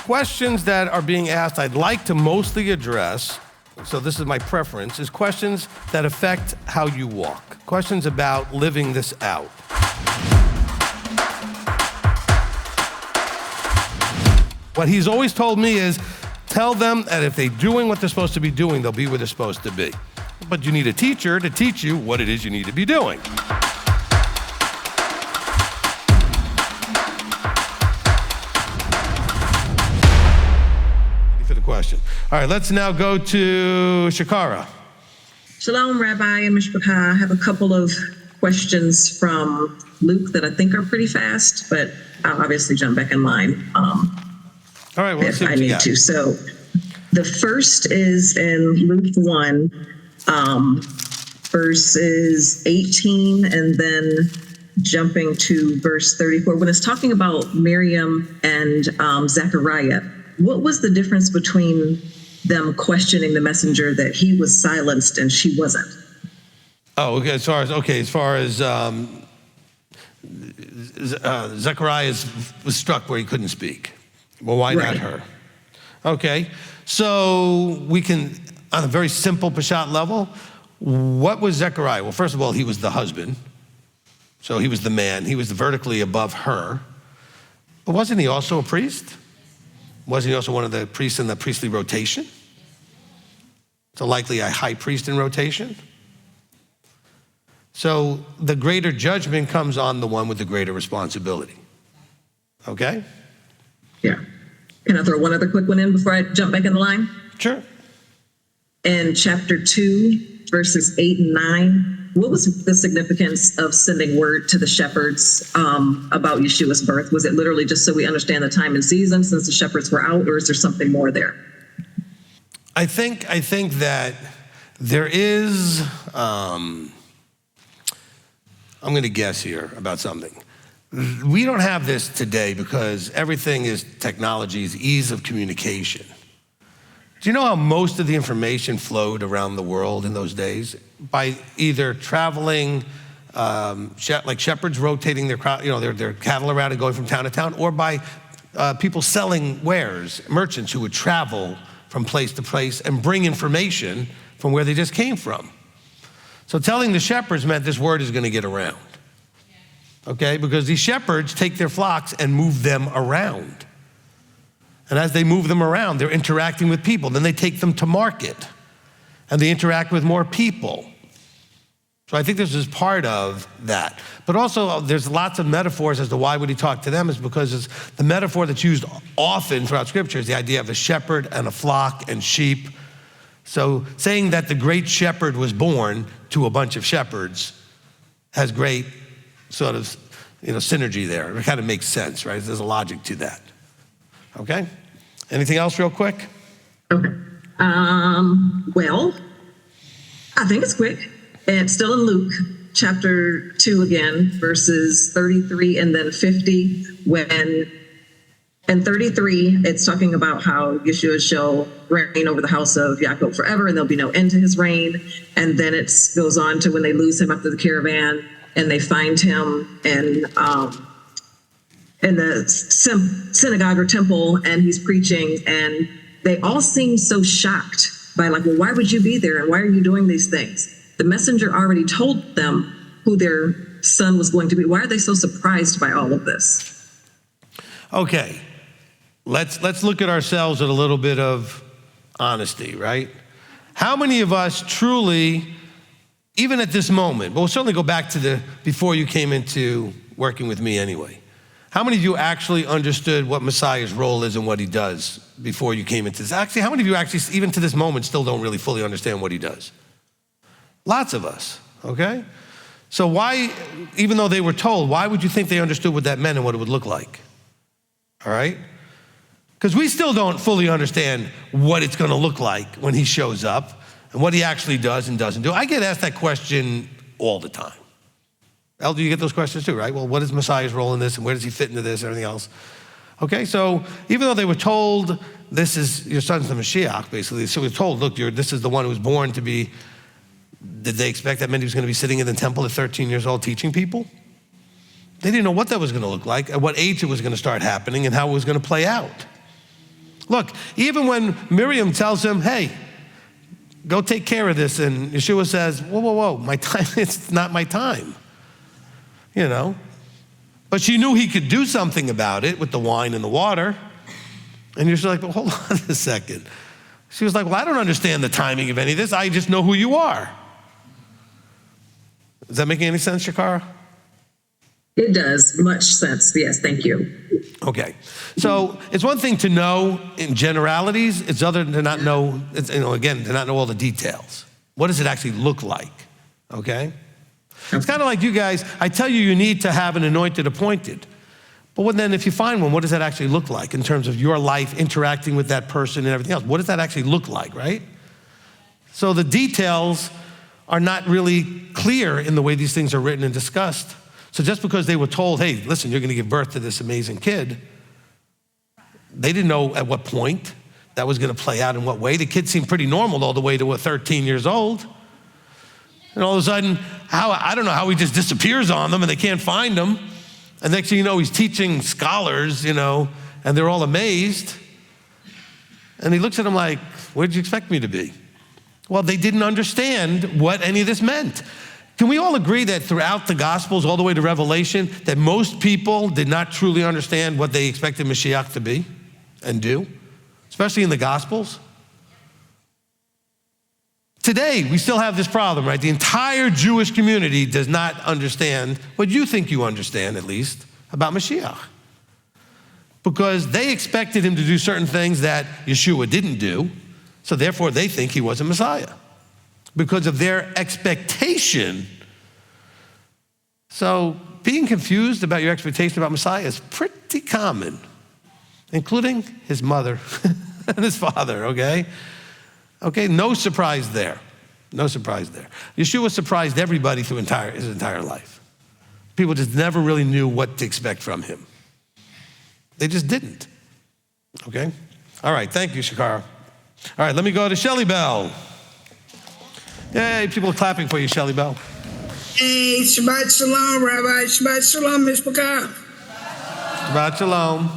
questions that are being asked, I'd like to mostly address, so this is my preference, is questions that affect how you walk. Questions about living this out. What he's always told me is, tell them that if they're doing what they're supposed to be doing, they'll be where they're supposed to be. But you need a teacher to teach you what it is you need to be doing. For the question. All right, let's now go to Shakara. Shalom, Rabbi and Mishpachah. I have a couple of questions from Luke that I think are pretty fast, but I'll obviously jump back in line. All right, well, if I need to. So the first is in Luke 1, verses 18, and then jumping to verse 34. When it's talking about Miriam and Zechariah, what was the difference between them questioning the messenger that he was silenced and she wasn't? Oh, okay. As far as Zechariah was struck where he couldn't speak. Well, why not her? Okay, so we can, on a very simple Peshat level, what was Zechariah? Well, first of all, he was the husband. So he was the man. He was vertically above her. But wasn't he also a priest? Wasn't he also one of the priests in the priestly rotation? So likely a high priest in rotation. So the greater judgment comes on the one with the greater responsibility. Okay? Yeah. Can I throw one other quick one in before I jump back in the line? Sure. In chapter 2, verses 8 and 9, what was the significance of sending word to the shepherds about Yeshua's birth? Was it literally just so we understand the time and season since the shepherds were out, or is there something more there? I think that there is, I'm going to guess here about something. We don't have this today because everything is technology, is ease of communication. Do you know how most of the information flowed around the world in those days? By either traveling, like shepherds rotating their cattle around and going from town to town, or by people selling wares, merchants who would travel from place to place and bring information from where they just came from. So telling the shepherds meant this word is going to get around. Okay, because these shepherds take their flocks and move them around. And as they move them around, they're interacting with people. Then they take them to market and they interact with more people. So I think this is part of that. But also there's lots of metaphors as to why would he talk to them is because it's the metaphor that's used often throughout scripture is the idea of a shepherd and a flock and sheep. So saying that the great shepherd was born to a bunch of shepherds has great sort of, synergy there. It kind of makes sense, right? There's a logic to that. Okay? Anything else real quick? Okay. Well, I think it's quick. It's still in Luke, chapter 2 again, verses 33 and then 50. When in 33, it's talking about how Yeshua shall reign over the house of Yaakov forever, and there'll be no end to his reign. And then it goes on to when they lose him after the caravan, and they find him in the synagogue or temple, and he's preaching, and they all seem so shocked by well, why would you be there, and why are you doing these things? The messenger already told them who their son was going to be. Why are they so surprised by all of this? Okay, let's look at ourselves with a little bit of honesty, right? How many of us truly, even at this moment, but we'll certainly go back to before you came into working with me anyway. How many of you actually understood what Messiah's role is and what he does before you came into this? Actually, how many of you actually, even to this moment, still don't really fully understand what he does? Lots of us, okay? So why, even though they were told, why would you think they understood what that meant and what it would look like? All right? Because we still don't fully understand what it's going to look like when he shows up and what he actually does and doesn't do. I get asked that question all the time. Elder, you get those questions too, right? Well, what is Messiah's role in this and where does he fit into this and everything else? Okay, so even though they were told this is your son's the Mashiach, basically, so we were told, look, this is the one who was born to be, did they expect that meant he was going to be sitting in the temple at 13 years old teaching people? They didn't know what that was going to look like, at what age it was going to start happening, and how it was going to play out. Look, even when Miriam tells him, hey, go take care of this, and Yeshua says, whoa, my time, it's not my time, you know. But she knew he could do something about it with the wine and the water. And you're like, well, hold on a second. She was like, well, I don't understand the timing of any of this. I just know who you are. Is that making any sense, Shakara? It does. Much sense. Yes, thank you. Okay. So it's one thing to know in generalities. It's other than to not know, again, to not know all the details. What does it actually look like? Okay? It's kind of like you guys, I tell you, you need to have an anointed appointed. But then if you find one, what does that actually look like in terms of your life interacting with that person and everything else? What does that actually look like, right? So the details are not really clear in the way these things are written and discussed. So just because they were told, hey, listen, you're going to give birth to this amazing kid, they didn't know at what point that was going to play out in what way. The kid seemed pretty normal all the way to 13 years old. And all of a sudden, I don't know how he just disappears on them and they can't find him. And next thing you know, he's teaching scholars, and they're all amazed. And he looks at them like, where did you expect me to be? Well, they didn't understand what any of this meant. Can we all agree that throughout the Gospels, all the way to Revelation, that most people did not truly understand what they expected Mashiach to be and do, especially in the Gospels? Today, we still have this problem, right? The entire Jewish community does not understand what you think you understand, at least, about Mashiach. Because they expected him to do certain things that Yeshua didn't do, so therefore they think he was a Messiah. Because of their expectation. So being confused about your expectation about Messiah is pretty common, including his mother and his father, okay? Okay, no surprise there. No surprise there. Yeshua surprised everybody through his entire life. People just never really knew what to expect from him. They just didn't. Okay? All right, thank you, Shakara. All right, let me go to Shelly Bell. Yay, people are clapping for you, Shelly Bell. Hey, Shabbat Shalom, Rabbi. Shabbat Shalom, Mishpachah. Shabbat Shalom.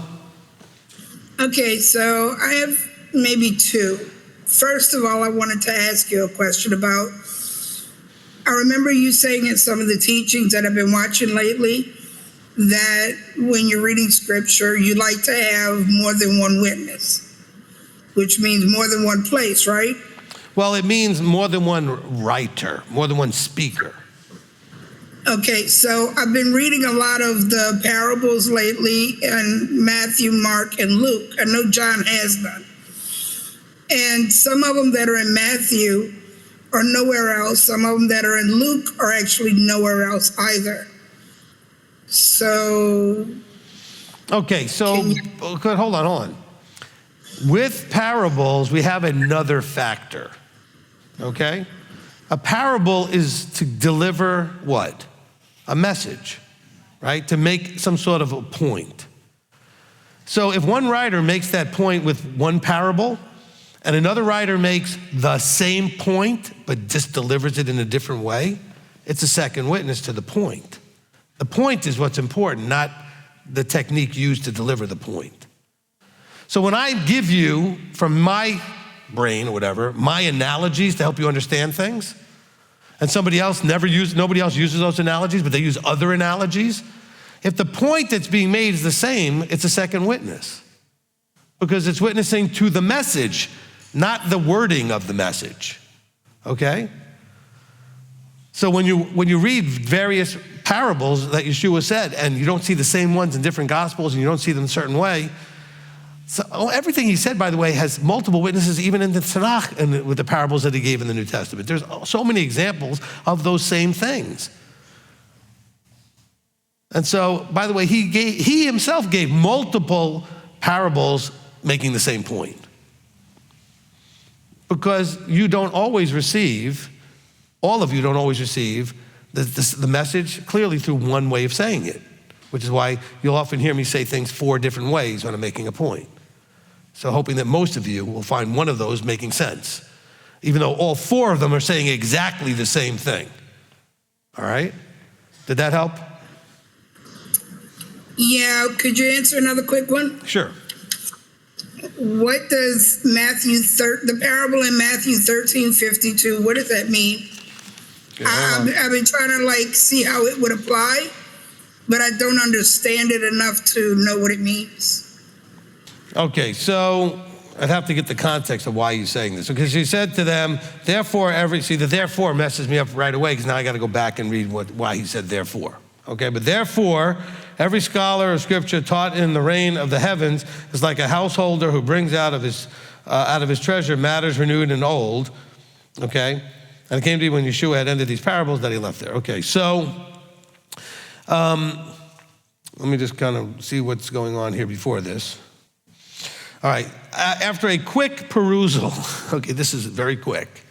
Okay, so I have maybe two. First of all, I wanted to ask you a question about, I remember you saying in some of the teachings that I've been watching lately that when you're reading scripture, you like to have more than one witness, which means more than one place, right? Well, it means more than one writer, more than one speaker. Okay, so I've been reading a lot of the parables lately in Matthew, Mark, and Luke. I know John has none. And some of them that are in Matthew are nowhere else. Some of them that are in Luke are actually nowhere else either. So. Okay, so hold on. With parables, we have another factor, okay? A parable is to deliver what? A message, right? To make some sort of a point. So if one writer makes that point with one parable, and another writer makes the same point, but just delivers it in a different way, it's a second witness to the point. The point is what's important, not the technique used to deliver the point. So when I give you, from my brain or whatever, my analogies to help you understand things, and nobody else uses those analogies, but they use other analogies, if the point that's being made is the same, it's a second witness. Because it's witnessing to the message, not the wording of the message, okay? So when you read various parables that Yeshua said, and you don't see the same ones in different gospels, and you don't see them a certain way, so everything he said, by the way, has multiple witnesses, even in the Tanakh and with the parables that he gave in the New Testament. There's so many examples of those same things. And so, by the way, he himself gave multiple parables making the same point. Because you don't always receive, all of you don't always receive the message clearly through one way of saying it, which is why you'll often hear me say things 4 different ways when I'm making a point. So hoping that most of you will find one of those making sense, even though all 4 of them are saying exactly the same thing. All right? Did that help? Yeah, could you answer another quick one? Sure. what does the parable in Matthew 13:52, what does that mean? Okay, hold on. I've been trying to see how it would apply, but I don't understand it enough to know what it means. Okay, so I'd have to get the context of why he's saying this. Because he said to them, therefore, the therefore messes me up right away, because now I got to go back and read why he said therefore. Okay, but therefore, every scholar of Scripture taught in the reign of the heavens is like a householder who brings out of his treasure matters renewed and old. Okay, and it came to be when Yeshua had ended these parables that he left there. Okay, so let me just kind of see what's going on here before this. All right, after a quick perusal, okay, this is very quick.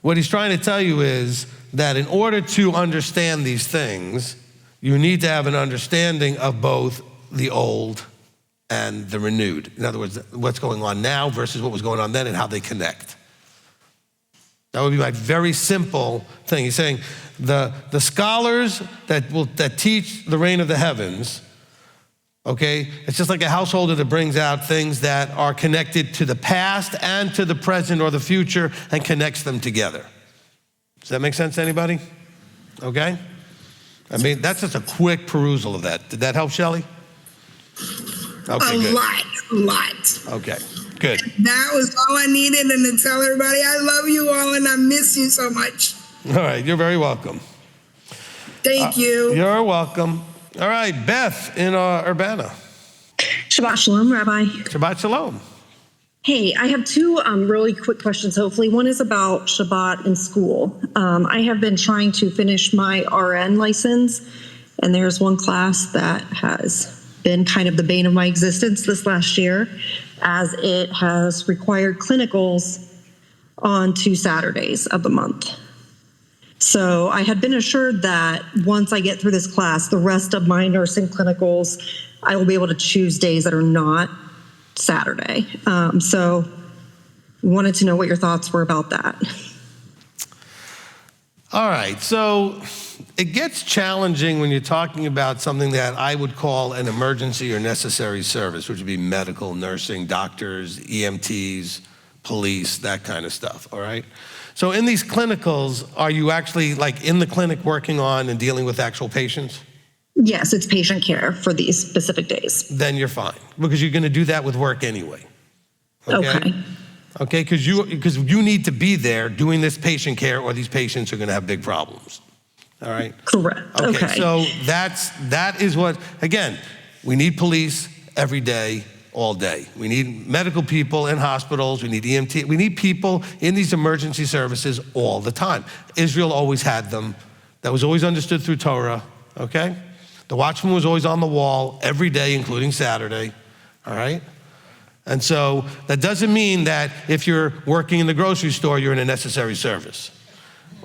What he's trying to tell you is that in order to understand these things, you need to have an understanding of both the old and the renewed. In other words, what's going on now versus what was going on then and how they connect. That would be my very simple thing. He's saying the scholars that teach the reign of the heavens, okay, it's just like a householder that brings out things that are connected to the past and to the present or the future and connects them together. Does that make sense to anybody? Okay? I mean, that's just a quick perusal of that. Did that help, Shelley? Okay, good. A lot. Okay, good. That was all I needed, and to tell everybody I love you all and I miss you so much. All right, you're very welcome. Thank you. You're welcome. All right, Beth in Urbana. Shabbat Shalom, Rabbi. Shabbat Shalom. Hey, I have two really quick questions, hopefully. One is about Shabbat in school. I have been trying to finish my RN license, and there's one class that has been kind of the bane of my existence this last year, as it has required clinicals on 2 Saturdays of the month. So I had been assured that once I get through this class, the rest of my nursing clinicals, I will be able to choose days that are not Saturday. So wanted to know what your thoughts were about that. All right, so it gets challenging when you're talking about something that I would call an emergency or necessary service, which would be medical, nursing, doctors, EMTs, police, that kind of stuff, all right? So in these clinicals, are you actually in the clinic working on and dealing with actual patients? Yes, it's patient care for these specific days. Then you're fine, because you're gonna do that with work anyway. Okay. Okay, because you need to be there doing this patient care, or these patients are gonna have big problems, all right? Correct. Okay. So that is what, again, we need police every day, all day. We need medical people in hospitals, we need EMT, we need people in these emergency services all the time. Israel always had them. That was always understood through Torah, okay? The watchman was always on the wall every day, including Saturday, all right? And so that doesn't mean that if you're working in the grocery store, you're in a necessary service.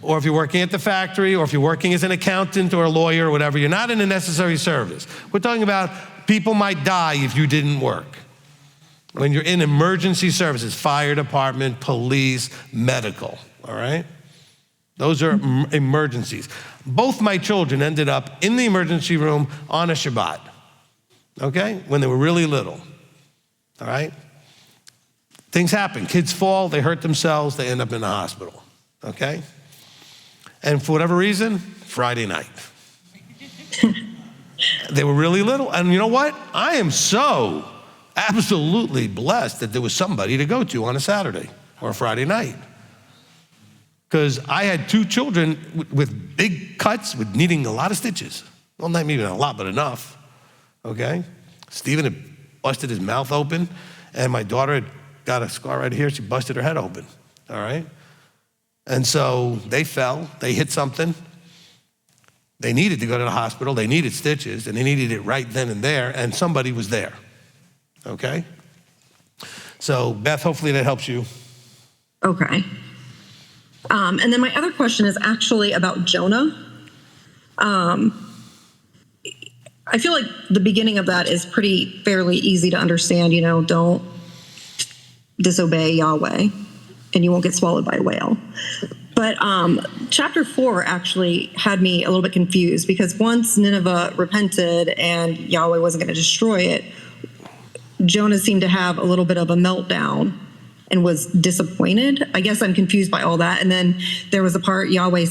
Or if you're working at the factory, or if you're working as an accountant or a lawyer or whatever, you're not in a necessary service. We're talking about people might die if you didn't work. When you're in emergency services, fire department, police, medical, all right? Those are emergencies. Both my children ended up in the emergency room on a Shabbat, okay? When they were really little, all right? Things happen. Kids fall, they hurt themselves, they end up in the hospital, okay? And for whatever reason, Friday night. They were really little. And you know what? I am so absolutely blessed that there was somebody to go to on a Saturday or a Friday night. Because I had 2 children with big cuts, with needing a lot of stitches. Well, not even a lot, but enough, okay? Stephen had busted his mouth open, and my daughter had got a scar right here. She busted her head open, all right? And so they fell, they hit something. They needed to go to the hospital, they needed stitches, and they needed it right then and there, and somebody was there, okay? So Beth, hopefully that helps you. Okay. And then my other question is actually about Jonah. I feel like the beginning of that is fairly easy to understand, don't disobey Yahweh and you won't get swallowed by a whale. But chapter 4 actually had me a little bit confused, because once Nineveh repented and Yahweh wasn't going to destroy it, Jonah seemed to have a little bit of a meltdown and was disappointed. I guess I'm confused by all that. And then there was a part Yahweh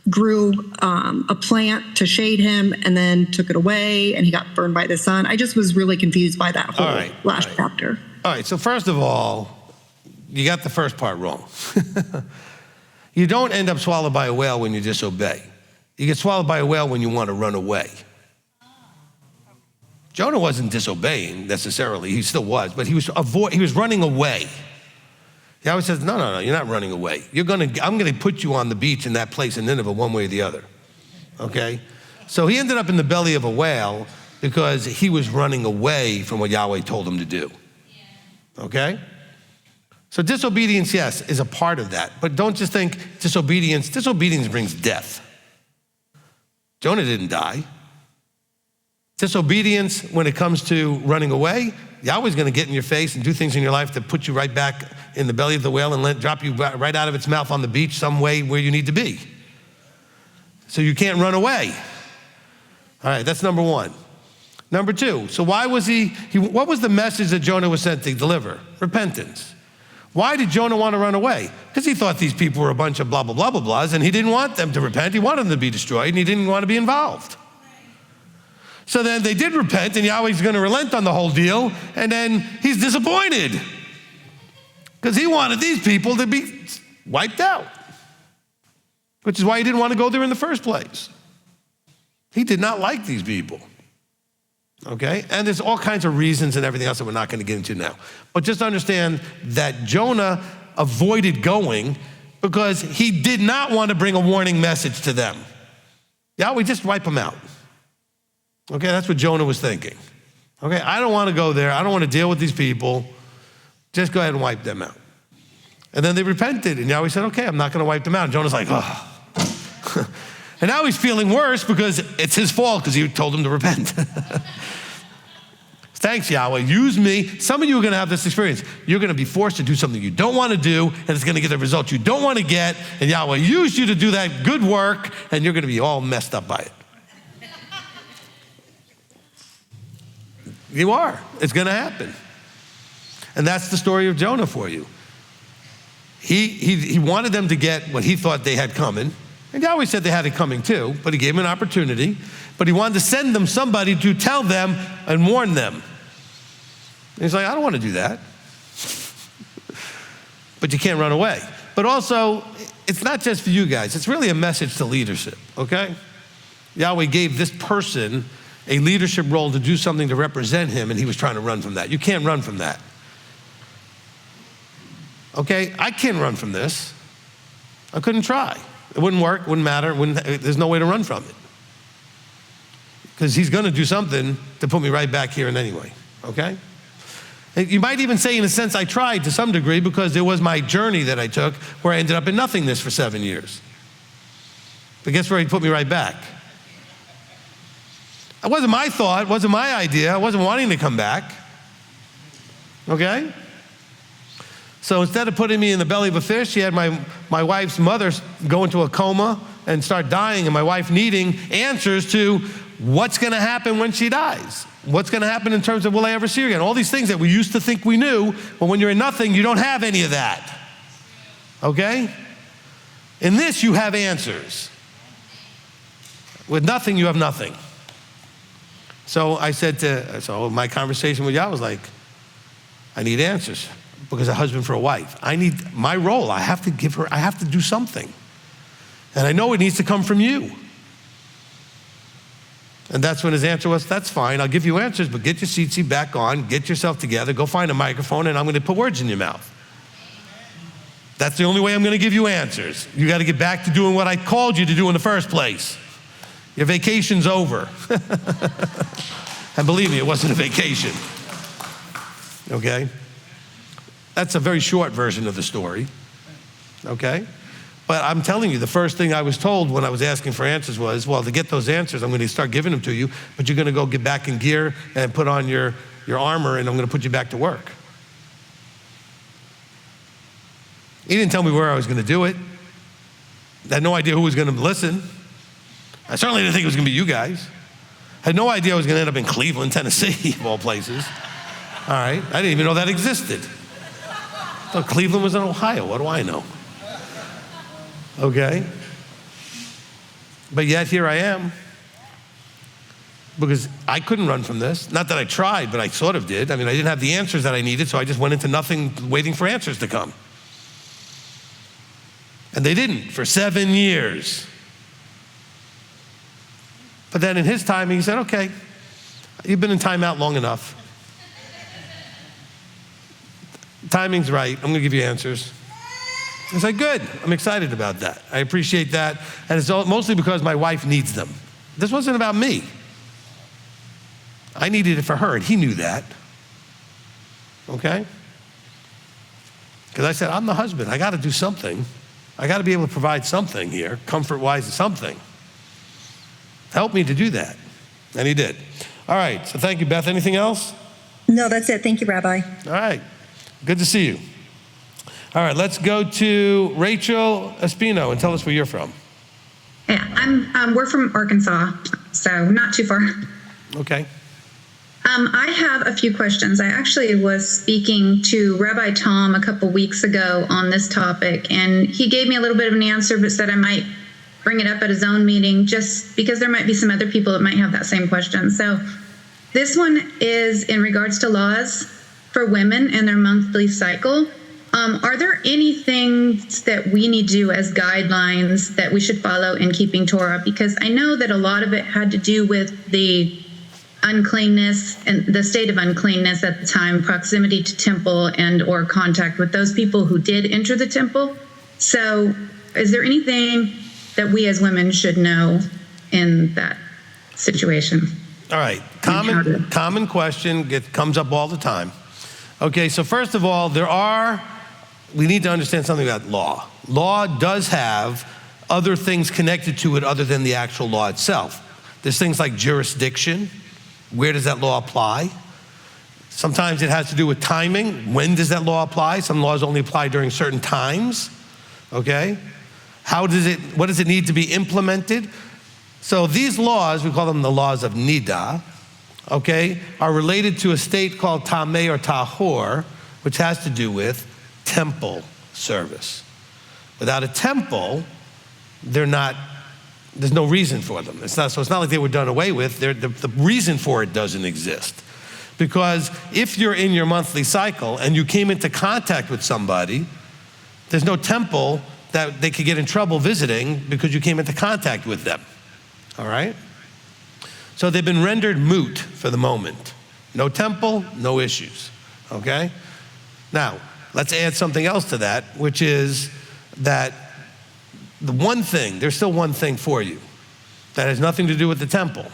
grew a plant to shade him and then took it away and he got burned by the sun. I just was really confused by that whole last chapter. All right, so first of all, you got the first part wrong. You don't end up swallowed by a whale when you disobey. You get swallowed by a whale when you want to run away. Jonah wasn't disobeying necessarily, he still was, but he was running away. He always says, no, you're not running away. I'm gonna put you on the beach in that place in Nineveh one way or the other, okay? So he ended up in the belly of a whale because he was running away from what Yahweh told him to do, okay? So disobedience, yes, is a part of that, but don't just think disobedience brings death. Jonah didn't die. Disobedience, when it comes to running away, Yahweh's gonna get in your face and do things in your life to put you right back in the belly of the whale and drop you right out of its mouth on the beach some way where you need to be. So you can't run away. All right, that's number one. Number two, so why was what was the message that Jonah was sent to deliver? Repentance. Why did Jonah want to run away? Because he thought these people were a bunch of blah, blah, blah, blah, blahs, and he didn't want them to repent. He wanted them to be destroyed, and he didn't want to be involved. So then they did repent, and Yahweh's going to relent on the whole deal, and then he's disappointed because he wanted these people to be wiped out, which is why he didn't want to go there in the first place. He did not like these people, okay? And there's all kinds of reasons and everything else that we're not going to get into now. But just understand that Jonah avoided going because he did not want to bring a warning message to them. Yahweh, just wipe them out. Okay, that's what Jonah was thinking. Okay, I don't want to go there. I don't want to deal with these people. Just go ahead and wipe them out. And then they repented, and Yahweh said, okay, I'm not going to wipe them out. And Jonah's like, oh. And now he's feeling worse because it's his fault because he told him to repent. Thanks, Yahweh. Use me. Some of you are going to have this experience. You're going to be forced to do something you don't want to do, and it's going to get the result you don't want to get. And Yahweh used you to do that good work, and you're going to be all messed up by it. You are. It's going to happen. And that's the story of Jonah for you. He wanted them to get what he thought they had coming. And Yahweh said they had it coming too, but he gave them an opportunity. But he wanted to send them somebody to tell them and warn them. And he's like, I don't want to do that. But you can't run away. But also, it's not just for you guys. It's really a message to leadership, okay? Yahweh gave this person a leadership role to do something to represent him, and he was trying to run from that. You can't run from that. Okay, I can't run from this. I couldn't try. It wouldn't work, wouldn't matter, there's no way to run from it. Because he's gonna do something to put me right back here in anyway, okay? And you might even say, in a sense, I tried to some degree because it was my journey that I took where I ended up in nothingness for 7 years. But guess where he put me right back? It wasn't my thought, it wasn't my idea, I wasn't wanting to come back, okay? So instead of putting me in the belly of a fish, he had my wife's mother go into a coma and start dying, and my wife needing answers to what's gonna happen when she dies. What's gonna happen in terms of will I ever see her again? All these things that we used to think we knew, but when you're in nothing, you don't have any of that, okay? In this, you have answers. With nothing, you have nothing. So I said so my conversation with Yah was like, I need answers because a husband for a wife. I need my role. I have to do something. And I know it needs to come from you. And that's when his answer was, that's fine, I'll give you answers, but get your seat back on, get yourself together, go find a microphone, and I'm gonna put words in your mouth. That's the only way I'm gonna give you answers. You gotta get back to doing what I called you to do in the first place. Your vacation's over. And believe me, it wasn't a vacation. Okay? That's a very short version of the story. Okay? But I'm telling you, the first thing I was told when I was asking for answers was, well, to get those answers, I'm going to start giving them to you, but you're going to go get back in gear and put on your armor, and I'm going to put you back to work. He didn't tell me where I was going to do it. I had no idea who was going to listen. I certainly didn't think it was going to be you guys. I had no idea I was going to end up in Cleveland, Tennessee, of all places. All right, I didn't even know that existed. I thought Cleveland was in Ohio, what do I know? Okay? But yet here I am, because I couldn't run from this. Not that I tried, but I sort of did. I mean, I didn't have the answers that I needed, so I just went into nothing waiting for answers to come. And they didn't for 7 years. But then in his timing, he said, okay, you've been in timeout long enough. Timing's right, I'm gonna give you answers. I said, good, I'm excited about that. I appreciate that, and it's mostly because my wife needs them. This wasn't about me. I needed it for her, and he knew that, okay? Because I said, I'm the husband, I gotta do something. I gotta be able to provide something here, comfort-wise, something. Help me to do that, and he did. All right, so thank you, Beth. Anything else? No, that's it. Thank you, Rabbi. All right, good to see you. All right, let's go to Rachel Espino and tell us where you're from. Yeah, we're from Arkansas, so not too far. Okay. I have a few questions. I actually was speaking to Rabbi Tom a couple weeks ago on this topic, and he gave me a little bit of an answer, but said I might bring it up at his own meeting just because there might be some other people that might have that same question. So this one is in regards to laws for women and their monthly cycle. Are there any things that we need to do as guidelines that we should follow in keeping Torah? Because I know that a lot of it had to do with the uncleanness and the state of uncleanness at the time, proximity to temple and or contact with those people who did enter the temple. So is there anything that we as women should know in that situation? All right, common question, comes up all the time. Okay, so first of all, we need to understand something about law. Law does have other things connected to it other than the actual law itself. There's things like jurisdiction. Where does that law apply? Sometimes it has to do with timing. When does that law apply? Some laws only apply during certain times, okay? What does it need to be implemented? So these laws, we call them the laws of Nida, okay, are related to a state called Tameh or Tahor, which has to do with temple service. Without a temple, there's no reason for them. So it's not like they were done away with. The reason for it doesn't exist. Because if you're in your monthly cycle and you came into contact with somebody, there's no temple that they could get in trouble visiting because you came into contact with them, all right? So they've been rendered moot for the moment. No temple, no issues, okay? Now, let's add something else to that, which is that there's still one thing for you that has nothing to do with the temple.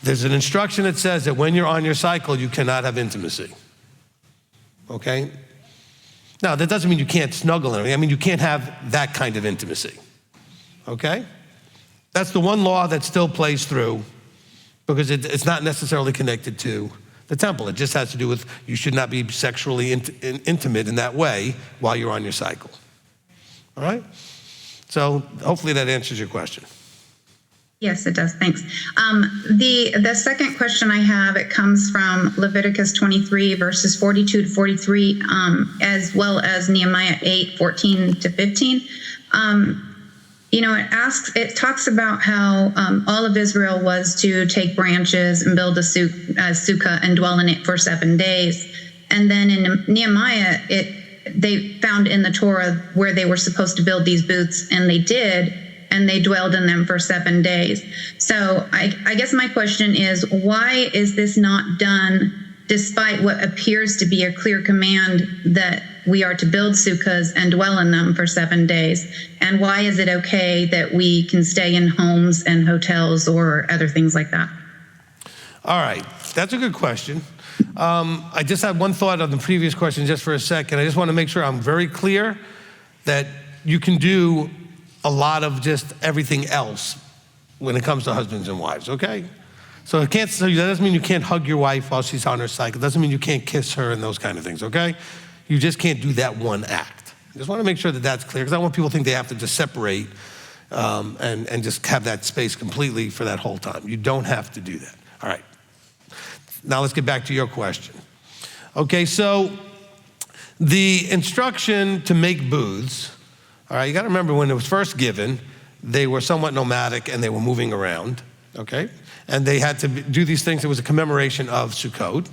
There's an instruction that says that when you're on your cycle, you cannot have intimacy, okay? Now, that doesn't mean you can't snuggle and everything. I mean, you can't have that kind of intimacy, okay? That's the one law that still plays through because it's not necessarily connected to the temple. It just has to do with you should not be sexually intimate in that way while you're on your cycle, all right? So hopefully that answers your question. Yes, it does. Thanks. The second question I have, it comes from Leviticus 23, verses 42 to 43, as well as Nehemiah 8, 14 to 15. It talks about how all of Israel was to take branches and build a sukkah and dwell in it for 7 days. And then in Nehemiah, they found in the Torah where they were supposed to build these booths, and they did, and they dwelled in them for 7 days. So I guess my question is, why is this not done despite what appears to be a clear command that we are to build sukkahs and dwell in them for 7 days? And why is it okay that we can stay in homes and hotels or other things like that? All right, that's a good question. I just had one thought on the previous question just for a second. I just want to make sure I'm very clear that you can do a lot of just everything else when it comes to husbands and wives, okay? So that doesn't mean you can't hug your wife while she's on her cycle. It doesn't mean you can't kiss her and those kind of things, okay? You just can't do that one act. I just want to make sure that that's clear, because I don't want people to think they have to just separate and just have that space completely for that whole time. You don't have to do that. All right. Now let's get back to your question. Okay, so the instruction to make booths, all right, you got to remember when it was first given, they were somewhat nomadic and they were moving around, okay? And they had to do these things. It was a commemoration of Sukkot,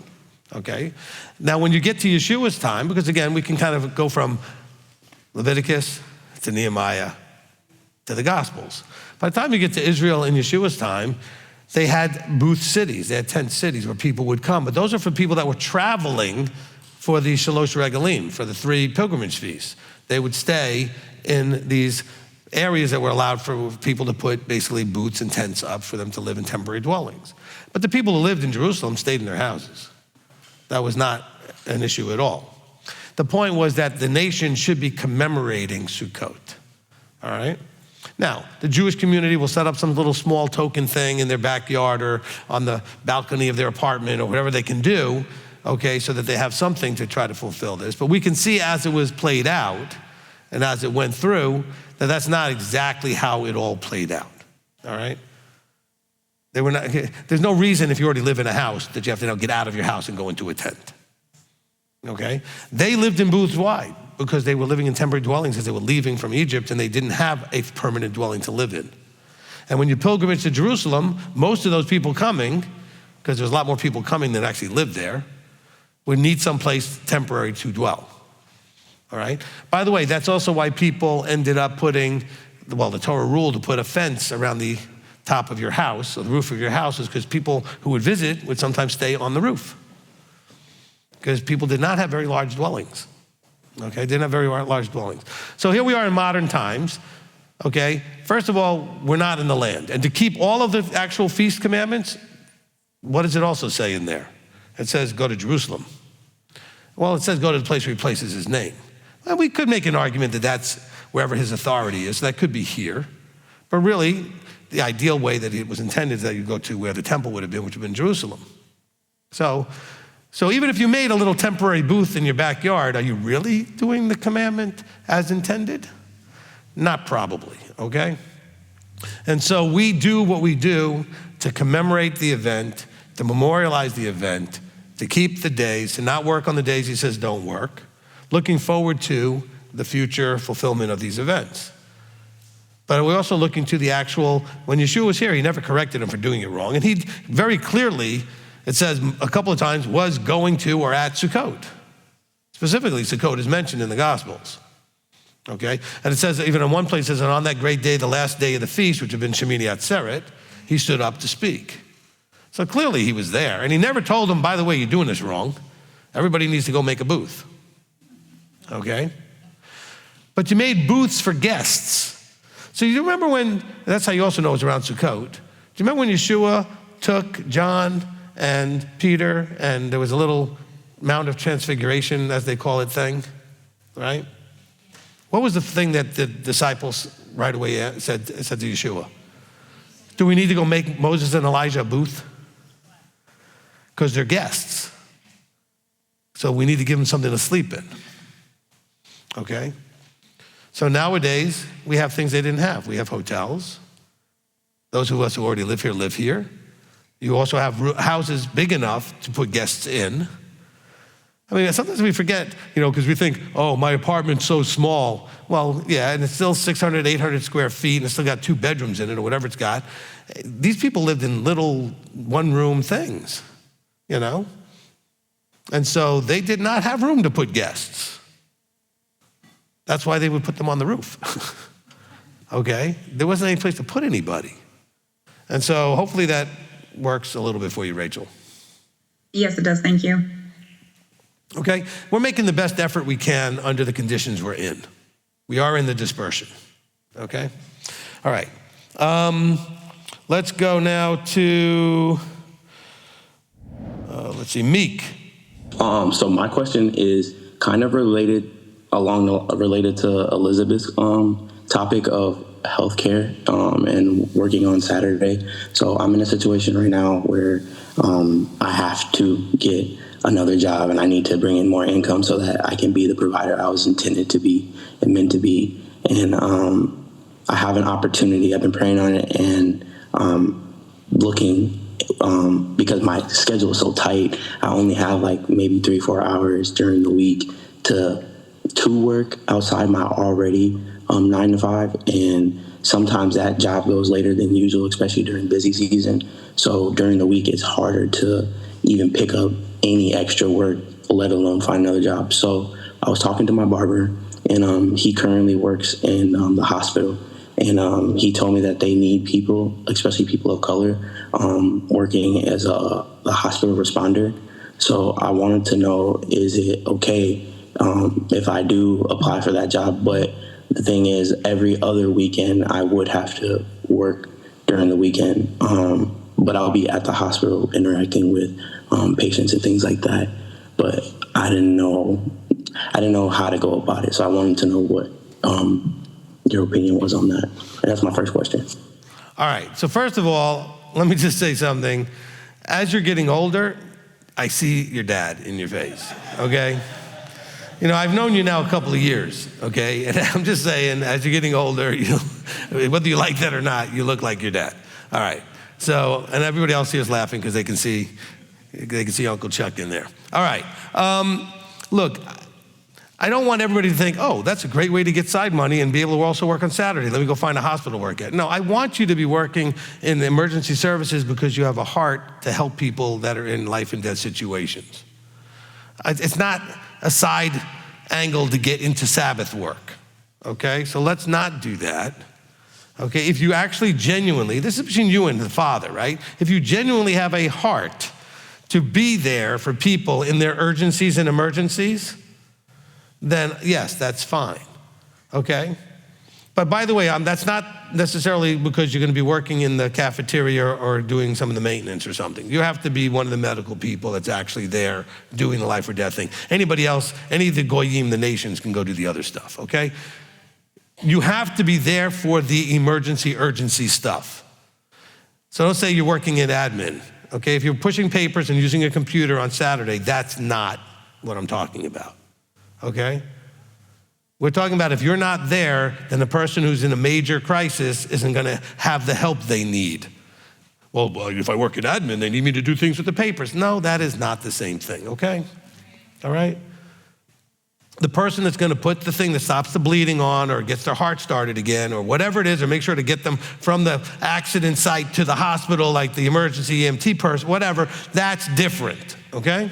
okay? Now, when you get to Yeshua's time, because again, we can kind of go from Leviticus to Nehemiah to the Gospels. By the time you get to Israel in Yeshua's time, they had booth cities. They had tent cities where people would come. But those are for people that were traveling for the Shalosh Regalim, for the 3 pilgrimage feasts. They would stay in these areas that were allowed for people to put basically booths and tents up for them to live in temporary dwellings. But the people who lived in Jerusalem stayed in their houses. That was not an issue at all. The point was that the nation should be commemorating Sukkot, all right? Now, the Jewish community will set up some little small token thing in their backyard or on the balcony of their apartment or whatever they can do, okay, so that they have something to try to fulfill this. But we can see as it was played out and as it went through that that's not exactly how it all played out, all right? There's no reason if you already live in a house that you have to now get out of your house and go into a tent, okay? They lived in booths. Why? Because they were living in temporary dwellings as they were leaving from Egypt and they didn't have a permanent dwelling to live in. And when you pilgrimage to Jerusalem, most of those people coming, because there's a lot more people coming than actually live there, would need someplace temporary to dwell, all right? By the way, that's also why people ended up putting, well, the Torah rule to put a fence around the top of your house, or the roof of your house, is because people who would visit would sometimes stay on the roof. Because people did not have very large dwellings. Okay, didn't have very large dwellings. So here we are in modern times, okay? First of all, we're not in the land. And to keep all of the actual feast commandments, what does it also say in there? It says go to Jerusalem. Well, it says go to the place where he places his name. Well, we could make an argument that that's wherever his authority is. That could be here. But really, the ideal way that it was intended is that you go to where the temple would have been, which would have been Jerusalem. So even if you made a little temporary booth in your backyard, are you really doing the commandment as intended? Not probably, okay? And so we do what we do to commemorate the event, to memorialize the event, to keep the days, to not work on the days he says don't work, looking forward to the future fulfillment of these events. But we're also looking to the actual, when Yeshua was here, he never corrected him for doing it wrong. And he very clearly, it says a couple of times, was going to or at Sukkot. Specifically, Sukkot is mentioned in the Gospels, okay? And it says, even in one place, it says, and on that great day, the last day of the feast, which had been Shemini Atzeret, he stood up to speak. So clearly he was there. And he never told them, by the way, you're doing this wrong. Everybody needs to go make a booth, okay? But you made booths for guests. So you remember when, that's how you also know it was around Sukkot. Do you remember when Yeshua took John and Peter, and there was a little Mount of Transfiguration, as they call it, thing, right? What was the thing that the disciples right away said to Yeshua? Do we need to go make Moses and Elijah a booth? Because they're guests. So we need to give them something to sleep in, okay? So nowadays, we have things they didn't have. We have hotels. Those of us who already live here. You also have houses big enough to put guests in. I mean, sometimes we forget, because we think, oh, my apartment's so small. Well, yeah, and it's still 600, 800 square feet, and it's still got 2 bedrooms in it or whatever it's got. These people lived in little one-room things, And so they did not have room to put guests. That's why they would put them on the roof, okay? There wasn't any place to put anybody. And so hopefully that works a little bit for you, Rachel. Yes, it does. Thank you. Okay, we're making the best effort we can under the conditions we're in. We are in the dispersion, okay? All right, let's go now to, Meek. So my question is kind of related to Elizabeth's topic of healthcare and working on Saturday. So I'm in a situation right now where I have to get another job and I need to bring in more income so that I can be the provider I was intended to be and meant to be. And I have an opportunity. I've been praying on it and looking because my schedule is so tight, I only have like maybe 3-4 hours during the week to work outside my already 9 to 5, and sometimes that job goes later than usual, especially during busy season. So during the week, it's harder to even pick up any extra work, let alone find another job. So I was talking to my barber, and he currently works in the hospital. And he told me that they need people, especially people of color, working as a hospital responder. So I wanted to know, is it okay if I do apply for that job? But the thing is, every other weekend I would have to work during the weekend, but I'll be at the hospital interacting with patients and things like that. But I didn't know how to go about it. So I wanted to know what your opinion was on that. And that's my first question. All right. So first of all, let me just say something. As you're getting older, I see your dad in your face, okay? You know, I've known you now a couple of years, okay? And I'm just saying, as you're getting older, whether you like that or not, you look like your dad. All right. So, and everybody else here is laughing because they can see Uncle Chuck in there. All right. Look, I don't want everybody to think, oh, that's a great way to get side money and be able to also work on Saturday. Let me go find a hospital to work at. No, I want you to be working in the emergency services because you have a heart to help people that are in life and death situations. It's not a side angle to get into Sabbath work, okay? So let's not do that, okay? If you actually genuinely, this is between you and the Father, right? If you genuinely have a heart to be there for people in their urgencies and emergencies, then yes, that's fine, okay? But by the way, that's not necessarily because you're going to be working in the cafeteria or doing some of the maintenance or something. You have to be one of the medical people that's actually there doing the life or death thing. Anybody else, any of the goyim, the nations, can go do the other stuff, okay? You have to be there for the emergency, urgency stuff. So don't say you're working in admin, okay? If you're pushing papers and using a computer on Saturday, that's not what I'm talking about. Okay? We're talking about if you're not there, then the person who's in a major crisis isn't going to have the help they need. Well, if I work in admin, they need me to do things with the papers. No, that is not the same thing, okay? All right? The person that's going to put the thing that stops the bleeding on or gets their heart started again or whatever it is, or make sure to get them from the accident site to the hospital, like the emergency EMT person, whatever, that's different, okay?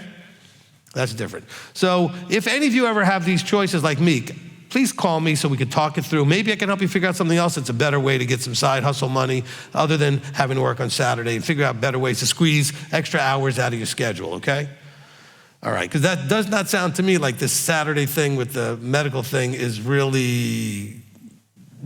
That's different. So if any of you ever have these choices like me, please call me so we can talk it through. Maybe I can help you figure out something else that's a better way to get some side hustle money other than having to work on Saturday, and figure out better ways to squeeze extra hours out of your schedule, okay? All right, because that does not sound to me like this Saturday thing with the medical thing is really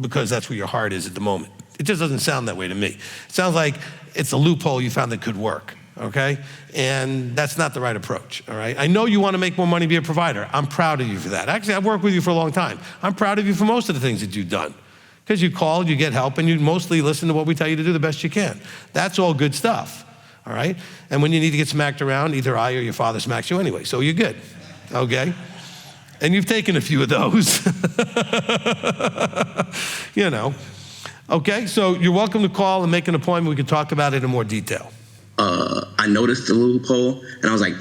because that's where your heart is at the moment. It just doesn't sound that way to me. It sounds like it's a loophole you found that could work. Okay? And that's not the right approach, all right? I know you want to make more money, be a provider. I'm proud of you for that. Actually, I've worked with you for a long time. I'm proud of you for most of the things that you've done because you call, you get help, and you mostly listen to what we tell you to do the best you can. That's all good stuff, all right? And when you need to get smacked around, either I or your father smacks you anyway, so you're good, okay? And you've taken a few of those, you know. Okay, so you're welcome to call and make an appointment. We can talk about it in more detail. I noticed the loophole, and I was like,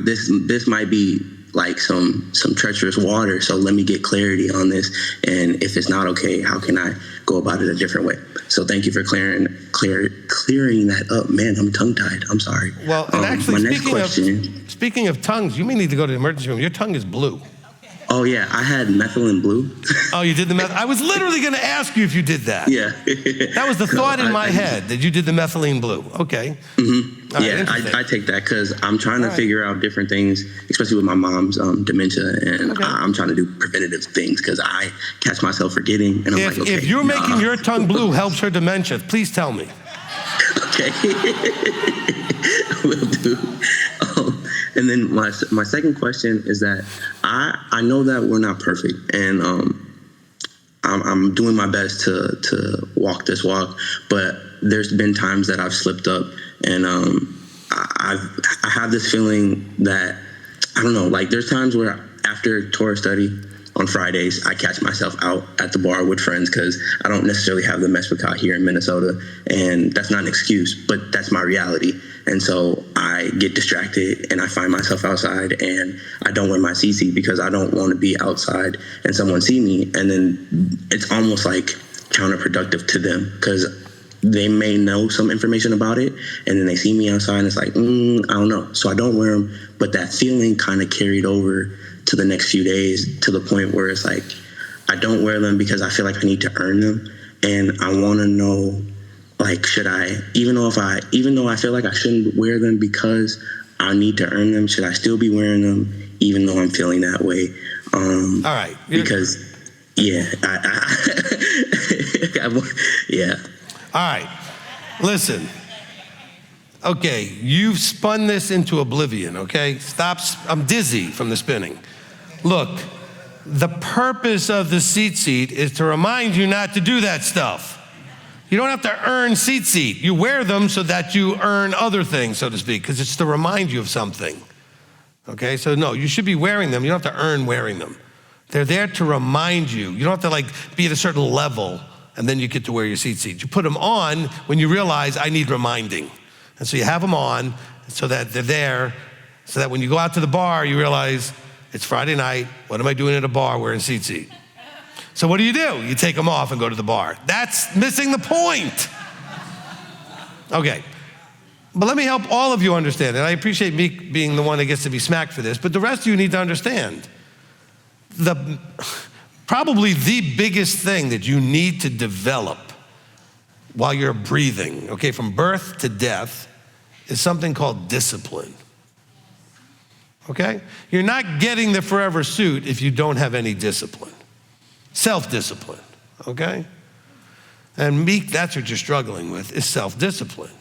this might be like some treacherous water, so let me get clarity on this, and if it's not okay, how can I go about it a different way? So thank you for clearing that up. Man, I'm tongue-tied. I'm sorry. Well, and actually, speaking of tongues, you may need to go to the emergency room. Your tongue is blue. Oh, yeah, I had methylene blue. Oh, you did the meth? I was literally going to ask you if you did that. Yeah. That was the thought in my head, that you did the methylene blue. Okay. Mm-hmm. Yeah, I take that because I'm trying to figure out different things, especially with my mom's dementia, and I'm trying to do preventative things because I catch myself forgetting, and I'm like, okay. If you're making your tongue blue helps her dementia, please tell me. Okay. Will do. And then my second question is that I know that we're not perfect, and I'm doing my best to walk this walk, but there's been times that I've slipped up, and I have this feeling that, I don't know, like there's times where after Torah study, on Fridays, I catch myself out at the bar with friends because I don't necessarily have the Sukkot here in Minnesota. And that's not an excuse, but that's my reality. And so I get distracted and I find myself outside and I don't wear my tzitzit because I don't want to be outside and someone see me. And then it's almost like counterproductive to them because they may know some information about it and then they see me outside and it's like, I don't know. So I don't wear them. But that feeling kind of carried over to the next few days to the point where it's like, I don't wear them because I feel like I need to earn them. And I want to know, like, should I, even though I feel like I shouldn't wear them because I need to earn them, should I still be wearing them even though I'm feeling that way? All right. Because, yeah, yeah. All right. Listen. Okay, you've spun this into oblivion, okay? Stop. I'm dizzy from the spinning. Look, the purpose of the tzitzit is to remind you not to do that stuff. You don't have to earn tzitzit. You wear them so that you earn other things, so to speak, because it's to remind you of something. Okay, so no, you should be wearing them. You don't have to earn wearing them. They're there to remind you. You don't have to be at a certain level and then you get to wear your tzitzit. You put them on when you realize I need reminding. And so you have them on so that they're there, so that when you go out to the bar, you realize it's Friday night. What am I doing at a bar wearing tzitzit? So what do? You take them off and go to the bar. That's missing the point. Okay, but let me help all of you understand. And I appreciate me being the one that gets to be smacked for this, but the rest of you need to understand. Probably the biggest thing that you need to develop while you're breathing, okay, from birth to death, is something called discipline, okay? You're not getting the forever suit if you don't have any discipline. Self-discipline, okay? And Meek, that's what you're struggling with, is self-discipline.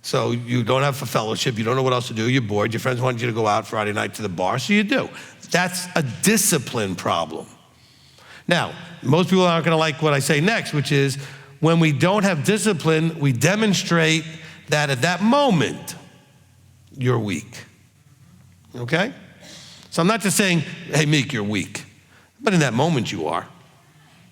So you don't have a fellowship, you don't know what else to do, you're bored, your friends want you to go out Friday night to the bar, so you do. That's a discipline problem. Now, most people aren't going to like what I say next, which is when we don't have discipline, we demonstrate that at that moment, you're weak. Okay? So I'm not just saying, hey, Meek, you're weak. But in that moment, you are.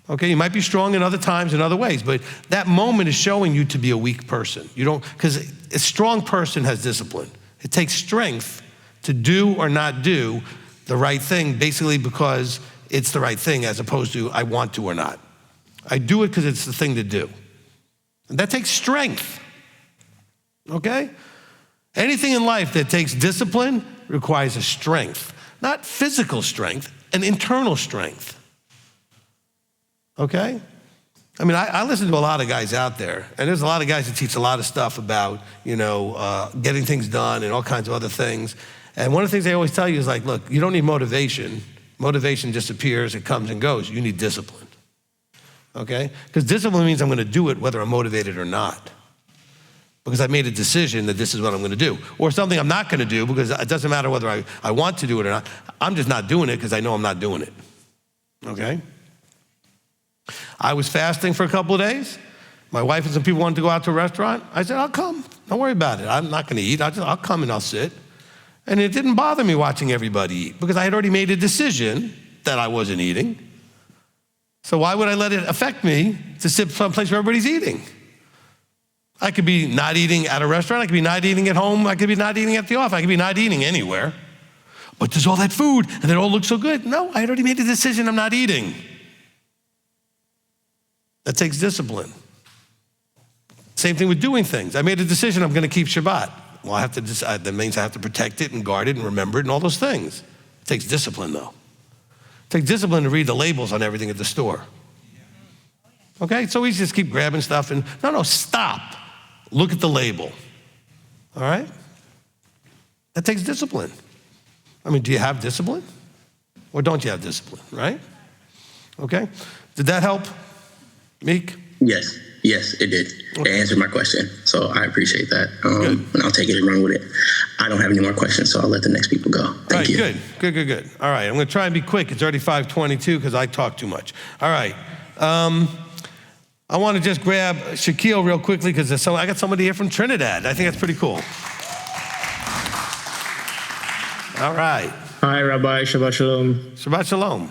Okay? You might be strong in other times, in other ways, but that moment is showing you to be a weak person. You don't, because a strong person has discipline. It takes strength to do or not do the right thing, basically because it's the right thing as opposed to I want to or not. I do it because it's the thing to do. And that takes strength, okay? Anything in life that takes discipline requires a strength, not physical strength, an internal strength, okay? I mean, I listen to a lot of guys out there, and there's a lot of guys that teach a lot of stuff about, getting things done and all kinds of other things. And one of the things they always tell you is like, look, you don't need motivation. Motivation disappears, it comes and goes. You need discipline, okay? Because discipline means I'm gonna do it whether I'm motivated or not. Because I made a decision that this is what I'm gonna do. Or something I'm not gonna do because it doesn't matter whether I want to do it or not. I'm just not doing it because I know I'm not doing it, okay? I was fasting for a couple of days. My wife and some people wanted to go out to a restaurant. I said, I'll come, don't worry about it. I'm not gonna eat, I'll come and I'll sit. And it didn't bother me watching everybody eat because I had already made a decision that I wasn't eating. So why would I let it affect me to sit someplace where everybody's eating? I could be not eating at a restaurant, I could be not eating at home, I could be not eating at the office, I could be not eating anywhere. But there's all that food and it all looks so good. No, I had already made a decision I'm not eating. That takes discipline. Same thing with doing things. I made a decision I'm gonna keep Shabbat. Well, I have to decide, that means I have to protect it and guard it and remember it and all those things. It takes discipline though. It takes discipline to read the labels on everything at the store. Okay, so we just keep grabbing stuff and, no, stop. Look at the label, all right? That takes discipline. I mean, do you have discipline? Or don't you have discipline, right? Okay, did that help, Meek? Yes, it did. Okay. It answered my question, so I appreciate that. And I'll take it and run with it. I don't have any more questions, so I'll let the next people go. Thank you. Good. All right, I'm gonna try and be quick. It's already 5:22 because I talk too much. All right, I wanna just grab Shaquille real quickly because I got somebody here from Trinidad. I think that's pretty cool. All right. Hi, Rabbi. Shabbat Shalom. Shabbat Shalom.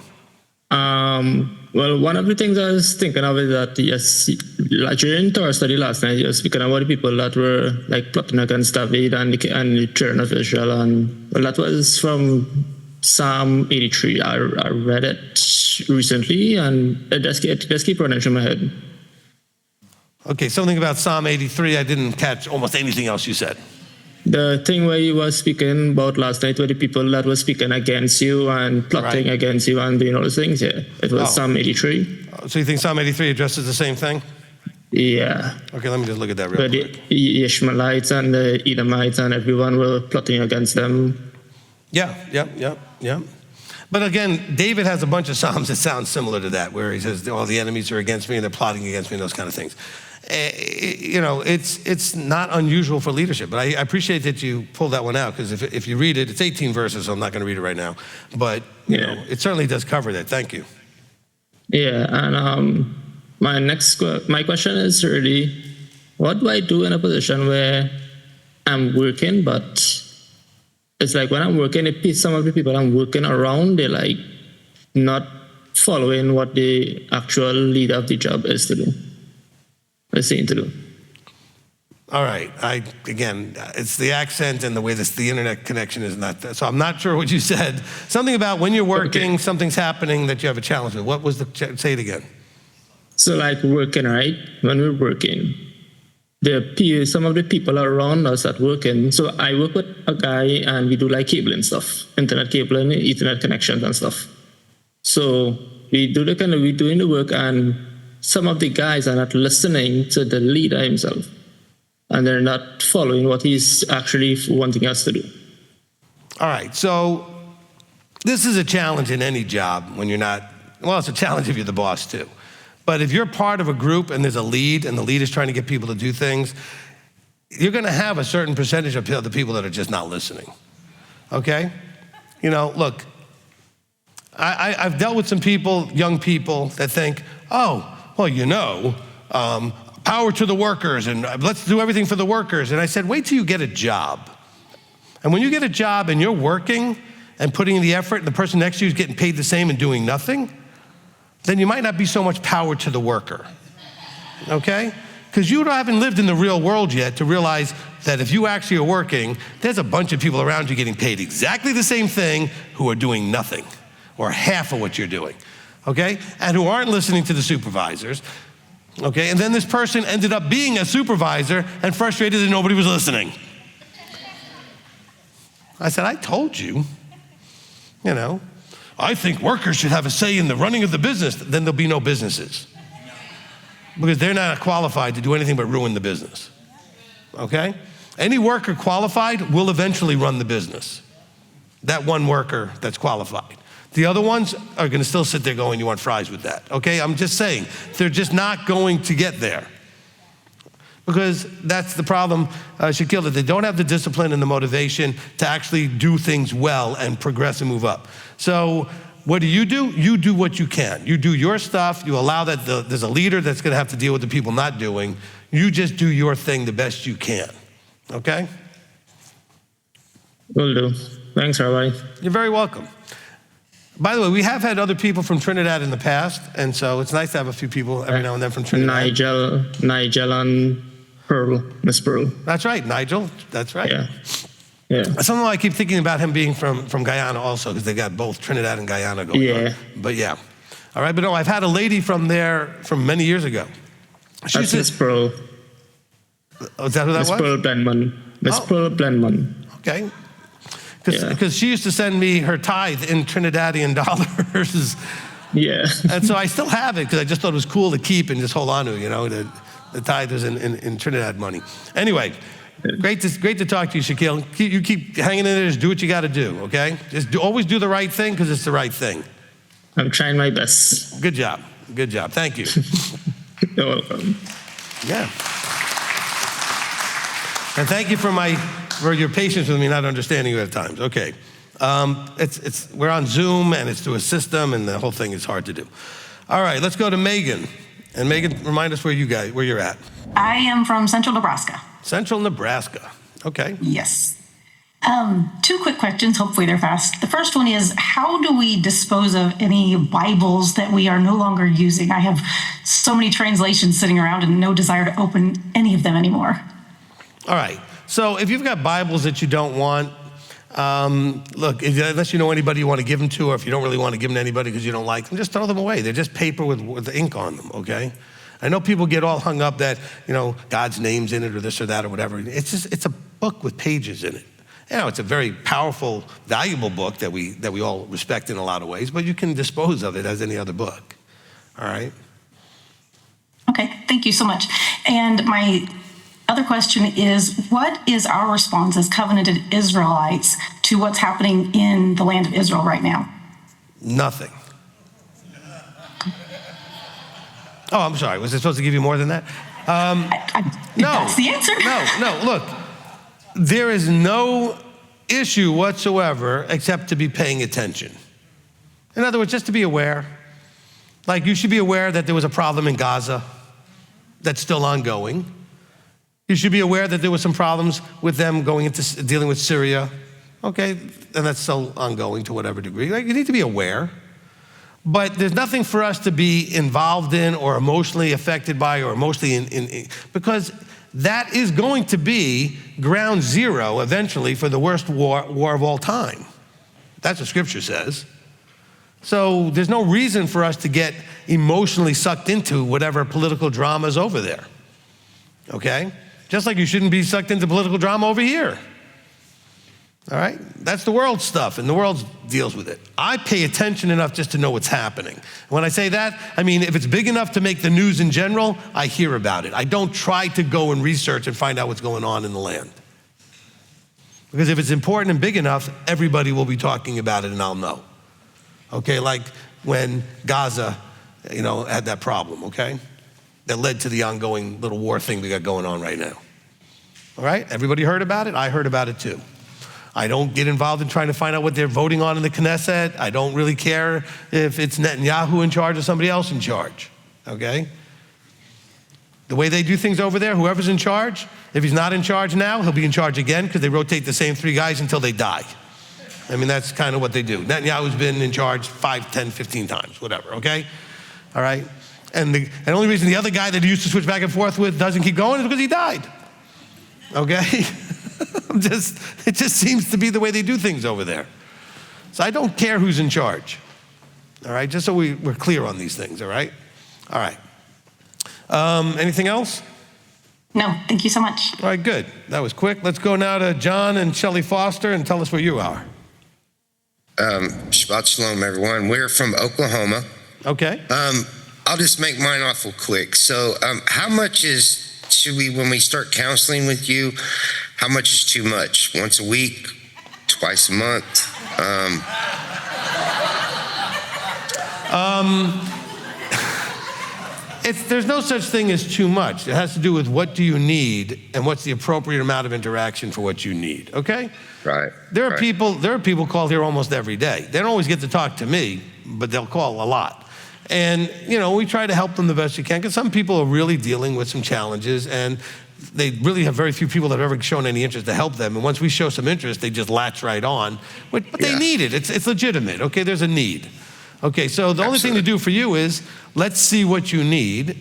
Well, one of the things I was thinking of is that, yes, like during Torah study last night, you were speaking about the people that were like plotting against David and the children of Israel. And well, that was from Psalm 83. I read it recently, and it just keep running through my head. Okay, something about Psalm 83. I didn't catch almost anything else you said. The thing where you were speaking about last night were the people that were speaking against you and plotting against you and doing all those things. Yeah, it was Psalm 83. So you think Psalm 83 addresses the same thing? Yeah. Okay, let me just look at that real Where quick. the Ishmaelites and the Edomites and everyone were plotting against them. Yeah. But again, David has a bunch of Psalms that sound similar to that, where he says, all the enemies are against me and they're plotting against me and those kind of things. It's not unusual for leadership, but I appreciate that you pulled that one out, because if you read it, it's 18 verses, so I'm not going to read it right now. But, you know, it certainly does cover that. Thank you. Yeah, and my question is really, what do I do in a position where I'm working, but it's like when I'm working, some of the people I'm working around, they're like not following what the actual leader of the job is to do. To do. All right. Again, it's the accent and the way the internet connection is not that. So I'm not sure what you said. Something about when you're working, something's happening that you have a challenge with. What was say it again? So like working, right? When we're working, some of the people around us at working. So I work with a guy and we do like cabling stuff, internet cabling, Ethernet connections and stuff. So we're doing the work, and some of the guys are not listening to the leader himself, and they're not following what he's actually wanting us to do. All right, so this is a challenge in any job when you're not, well, it's a challenge if you're the boss too. But if you're part of a group and there's a lead and the lead is trying to get people to do things, you're gonna have a certain percentage of the people that are just not listening, okay? You know, look, I've dealt with some people, young people, that think, oh, well, you know, power to the workers and let's do everything for the workers. And I said, wait till you get a job. And when you get a job and you're working and putting in the effort and the person next to you is getting paid the same and doing nothing, then you might not be so much power to the worker, okay? Because you haven't lived in the real world yet to realize that if you actually are working, there's a bunch of people around you getting paid exactly the same thing who are doing nothing or half of what you're doing. Okay, and who aren't listening to the supervisors, okay? And then this person ended up being a supervisor and frustrated that nobody was listening. I said, I told you, you know, I think workers should have a say in the running of the business. Then there'll be no businesses, because they're not qualified to do anything but ruin the business, okay? Any worker qualified will eventually run the business. That one worker that's qualified. The other ones are gonna still sit there going, you want fries with that, okay? I'm just saying, they're just not going to get there. Because that's the problem, Shaquille, that they don't have the discipline and the motivation to actually do things well and progress and move up. So what do? You do what you can. You do your stuff, you allow that there's a leader that's gonna have to deal with the people not doing. You just do your thing the best you can, okay? Will do. Thanks, Rabbi. You're very welcome. By the way, we have had other people from Trinidad in the past, and so it's nice to have a few people every now and then from Trinidad. Nigel and Pearl, Miss Pearl. That's right, Nigel, that's right. Yeah. Somehow I keep thinking about him being from Guyana also, because they got both Trinidad and Guyana going on. But yeah. All right, but no, I've had a lady from there from many years ago. That's Miss Pearl. Oh, is that who that was? Miss Pearl Blendman. Miss Pearl Blendman. Okay. Because she used to send me her tithe in Trinidadian dollars. Yeah. And so I still have it, because I just thought it was cool to keep and just hold on to, you know, the tithe is in Trinidad money. Anyway, great to talk to you, Shaquille. You keep hanging in there, just do what you got to do, okay? Always do the right thing, because it's the right thing. I'm trying my best. Good job. Thank you. You're welcome. Yeah. And thank you for your patience with me not understanding you at times. Okay. We're on Zoom, and it's through a system, and the whole thing is hard to do. All right, let's go to Megan. And Megan, remind us where you're at. I am from Central Nebraska. Central Nebraska. Okay. Yes. Two quick questions. Hopefully they're fast. The first one is, how do we dispose of any Bibles that we are no longer using? I have so many translations sitting around and no desire to open any of them anymore. All right. So if you've got Bibles that you don't want, look, unless you know anybody you want to give them to, or if you don't really want to give them to anybody because you don't like them, just throw them away. They're just paper with ink on them, okay? I know people get all hung up that, God's name's in it or this or that or whatever. It's a book with pages in it. It's a very powerful, valuable book that we all respect in a lot of ways, but you can dispose of it as any other book, all right? Okay, thank you so much. And my other question is, what is our response as covenanted Israelites to what's happening in the land of Israel right now? Nothing. Oh, I'm sorry. Was I supposed to give you more than that? No. That's the answer. No. Look, there is no issue whatsoever except to be paying attention. In other words, just to be aware. Like, you should be aware that there was a problem in Gaza that's still ongoing. You should be aware that there were some problems with them going into dealing with Syria. Okay, and that's still ongoing to whatever degree. Like, you need to be aware. But there's nothing for us to be involved in or emotionally affected by or emotionally because that is going to be ground zero eventually for the worst war of all time. That's what Scripture says. So there's no reason for us to get emotionally sucked into whatever political drama is over there, okay? Just like you shouldn't be sucked into political drama over here. All right? That's the world stuff, and the world deals with it. I pay attention enough just to know what's happening. When I say that, I mean, if it's big enough to make the news in general, I hear about it. I don't try to go and research and find out what's going on in the land. Because if it's important and big enough, everybody will be talking about it, and I'll know. Okay, like when Gaza, had that problem, okay? That led to the ongoing little war thing we got going on right now. All right? Everybody heard about it? I heard about it too. I don't get involved in trying to find out what they're voting on in the Knesset. I don't really care if it's Netanyahu in charge or somebody else in charge, okay? The way they do things over there, whoever's in charge, if he's not in charge now, he'll be in charge again because they rotate the same 3 guys until they die. I mean, that's kind of what they do. Netanyahu's been in charge 5, 10, 15 times, whatever, okay? All right? And the only reason the other guy that he used to switch back and forth with doesn't keep going is because he died, okay? It just seems to be the way they do things over there. So I don't care who's in charge, all right? Just so we're clear on these things, all right? All right. Anything else? No, thank you so much. All right, good. That was quick. Let's go now to John and Shelley Foster and tell us where you are. Shabbat Shalom, everyone. We're from Oklahoma. Okay. I'll just make mine awful quick. So how much should we, when we start counseling with you, how much is too much? Once a week? Twice a month? There's no such thing as too much. It has to do with what do you need and what's the appropriate amount of interaction for what you need, okay? Right. There are people call here almost every day. They don't always get to talk to me, but they'll call a lot. And, we try to help them the best we can because some people are really dealing with some challenges and they really have very few people that have ever shown any interest to help them. And once we show some interest, they just latch right on. But they need it. It's legitimate, okay? There's a need. Okay, so the only thing to do for you is let's see what you need.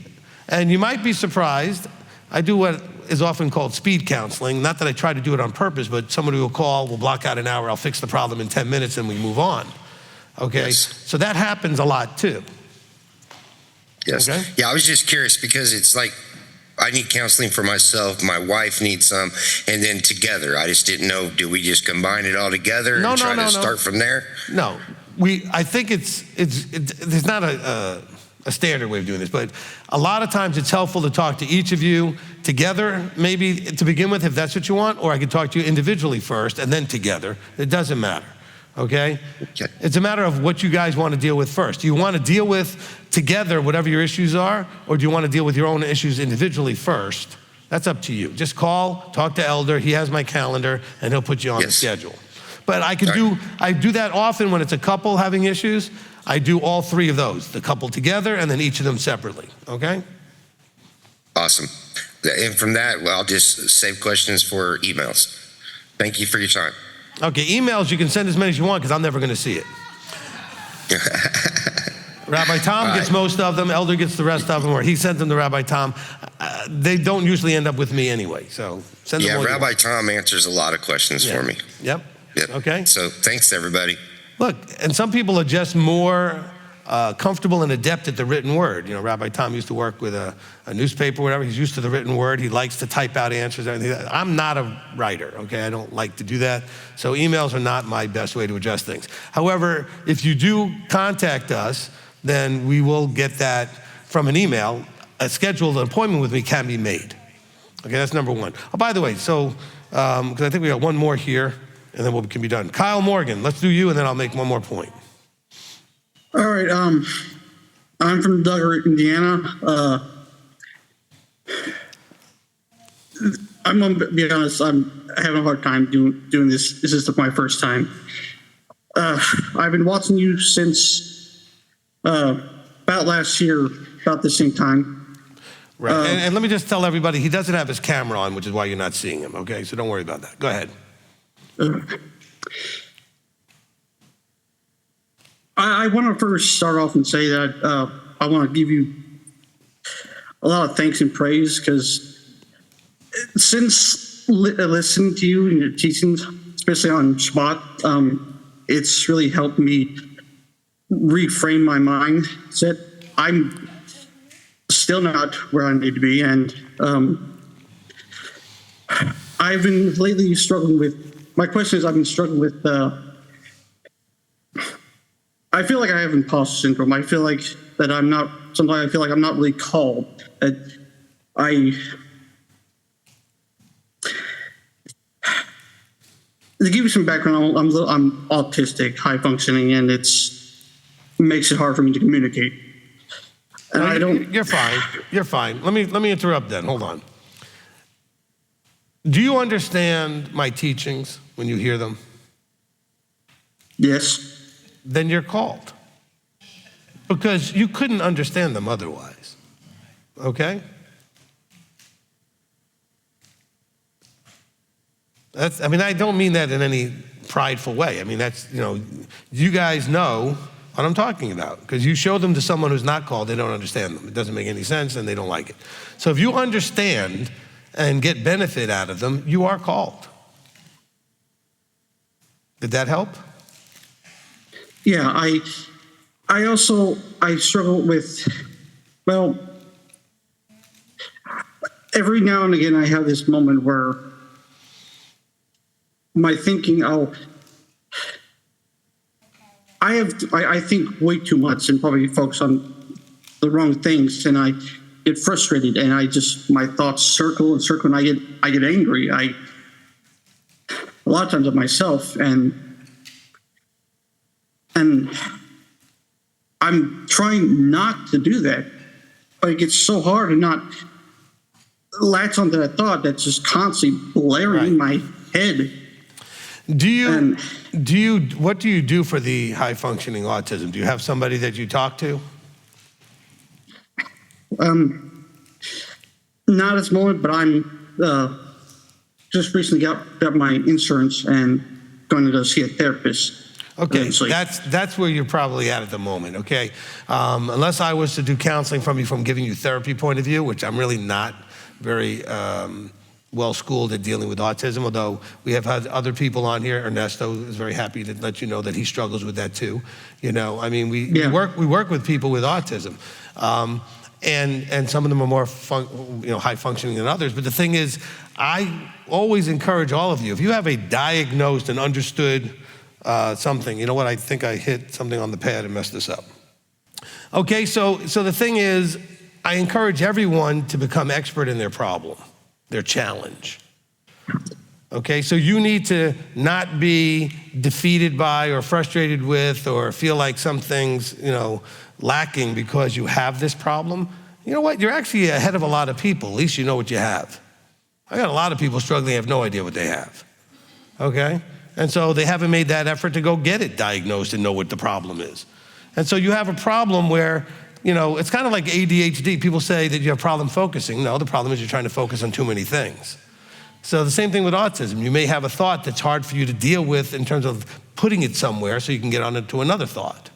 And you might be surprised. I do what is often called speed counseling. Not that I try to do it on purpose, but somebody will call, we'll block out an hour, I'll fix the problem in 10 minutes and we move on. Okay, so that happens a lot too. Yes. Okay? Yeah, I was just curious because it's like I need counseling for myself. My wife needs some, and then together. I just didn't know. Do we just combine it all together and try to start from there? No, I think there's not a standard way of doing this, but a lot of times it's helpful to talk to each of you together, maybe to begin with, if that's what you want, or I could talk to you individually first and then together. It doesn't matter. Okay? It's a matter of what you guys want to deal with first. Do you want to deal with together whatever your issues are, or do you want to deal with your own issues individually first? That's up to you. Just call, talk to Elder. He has my calendar, and he'll put you on the schedule. But I do that often when it's a couple having issues. I do all 3 of those, the couple together and then each of them separately, okay? Awesome. And from that, I'll just save questions for emails. Thank you for your time. Okay, emails, you can send as many as you want because I'm never going to see it. Rabbi Tom gets most of them. Elder gets the rest of them, or he sends them to Rabbi Tom. They don't usually end up with me anyway, so send them. Yeah, Rabbi Tom answers a lot of questions for me. Yep. Okay. So thanks, everybody. Look, and some people are just more comfortable and adept at the written word. You know, Rabbi Tom used to work with a newspaper, whatever. He's used to the written word. He likes to type out answers. Everything. I'm not a writer, okay? I don't like to do that. So emails are not my best way to adjust things. However, if you do contact us, then we will get that from an email. A scheduled appointment with me can be made. Okay, that's number one. Oh, by the way, so, because I think we got one more here, and then we can be done. Kyle Morgan, let's do you, and then I'll make one more point. All right, I'm from Duggar, Indiana. I'm gonna be honest, I'm having a hard time doing this. This is my first time. I've been watching you since about last year, about the same time. Right, and let me just tell everybody, he doesn't have his camera on, which is why you're not seeing him, okay? So don't worry about that. Go ahead. I want to first start off and say that I want to give you a lot of thanks and praise, because since listening to you and your teachings, especially on Shabbat, it's really helped me reframe my mindset. I'm still not where I need to be, and I've been lately struggling with, my question is, I've been struggling with, I feel like I have imposter syndrome. I feel like that sometimes I feel like I'm not really called. To give you some background, I'm autistic, high functioning, and makes it hard for me to communicate. And I don't. You're fine. You're fine. Let me interrupt then. Hold on. Do you understand my teachings when you hear them? Yes. Then you're called. Because you couldn't understand them otherwise. Okay? I don't mean that in any prideful way. I mean, you guys know what I'm talking about, because you show them to someone who's not called, they don't understand them. It doesn't make any sense and they don't like it. So if you understand and get benefit out of them, you are called. Did that help? Yeah, I struggle with, well, every now and again I have this moment where my thinking, I think way too much and probably focus on the wrong things, and I get frustrated, and my thoughts circle and circle, and I get angry. A lot of times at myself, and I'm trying not to do that, but it gets so hard to not latch onto that thought that's just constantly blaring in my head. What do you do for the high functioning autism? Do you have somebody that you talk to? Not at this moment, but I'm just recently got my insurance and going to go see a therapist. Okay, that's where you're probably at the moment, okay? Unless I was to do counseling from giving you therapy point of view, which I'm really not very well-schooled at dealing with autism, although we have had other people on here. Ernesto is very happy to let you know that he struggles with that too. We work with people with autism. And some of them are more high functioning than others. But the thing is, I always encourage all of you, if you have a diagnosed and understood something, you know what, I think I hit something on the pad and messed this up. Okay, so the thing is, I encourage everyone to become expert in their problem, their challenge. Okay, so you need to not be defeated by or frustrated with or feel like something's, lacking because you have this problem. You know what, you're actually ahead of a lot of people. At least you know what you have. I got a lot of people struggling, have no idea what they have. Okay? And so they haven't made that effort to go get it diagnosed and know what the problem is. And so you have a problem where, it's kind of like ADHD. People say that you have a problem focusing. No, the problem is you're trying to focus on too many things. So the same thing with autism. You may have a thought that's hard for you to deal with in terms of putting it somewhere so you can get on to another thought.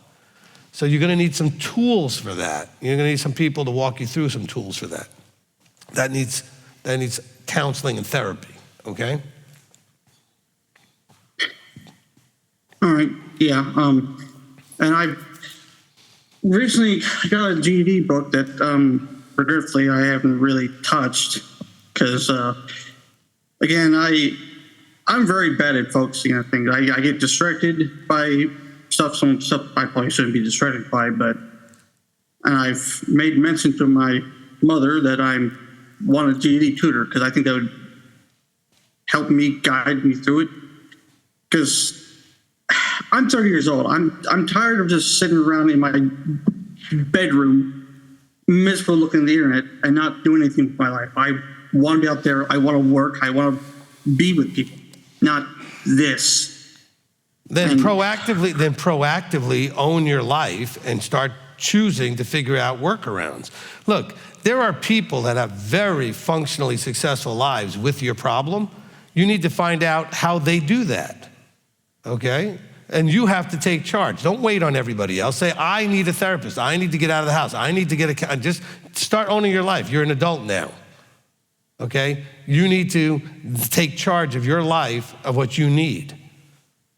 So you're gonna need some tools for that. You're gonna need some people to walk you through some tools for that. That needs counseling and therapy, okay? All right, yeah. And I recently got a GED book that regretfully I haven't really touched because, again, I'm very bad at focusing on things. I get distracted by some stuff I probably shouldn't be distracted by, and I've made mention to my mother that I want a GED tutor because I think that would help me, guide me through it. Because I'm 30 years old. I'm tired of just sitting around in my bedroom, miserable looking at the internet and not doing anything with my life. I want to be out there. I want to work. I want to be with people, not this. Then proactively own your life and start choosing to figure out workarounds. Look, there are people that have very functionally successful lives with your problem. You need to find out how they do that, okay? And you have to take charge. Don't wait on everybody else. Say, I need a therapist. I need to get out of the house. I need to just start owning your life. You're an adult now, okay? You need to take charge of your life, of what you need.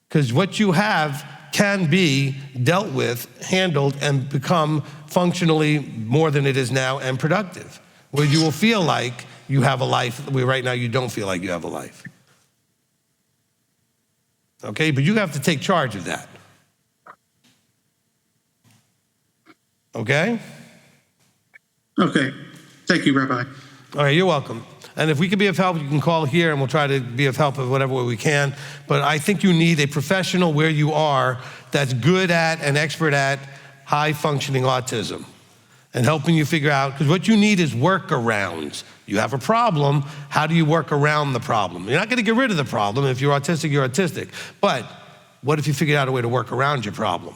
Because what you have can be dealt with, handled, and become functionally more than it is now and productive, where you will feel like you have a life, where right now you don't feel like you have a life. Okay, but you have to take charge of that. Okay? Okay, thank you, Rabbi. All right, you're welcome. And if we can be of help, you can call here and we'll try to be of help in whatever way we can. But I think you need a professional where you are that's good at and expert at high functioning autism and helping you figure out, because what you need is workarounds. You have a problem, how do you work around the problem? You're not gonna get rid of the problem. If you're autistic, you're autistic. But what if you figured out a way to work around your problem?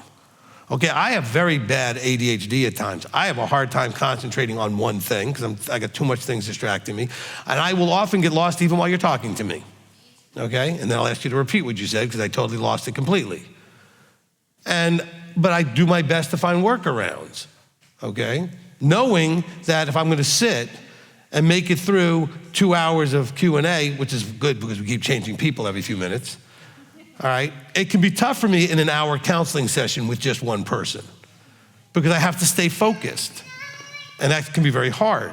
Okay, I have very bad ADHD at times. I have a hard time concentrating on one thing because I got too much things distracting me. And I will often get lost even while you're talking to me, okay? And then I'll ask you to repeat what you said because I totally lost it completely. But I do my best to find workarounds, okay? Knowing that if I'm gonna sit and make it through 2 hours of Q&A, which is good because we keep changing people every few minutes, all right? It can be tough for me in an hour counseling session with just one person because I have to stay focused, and that can be very hard.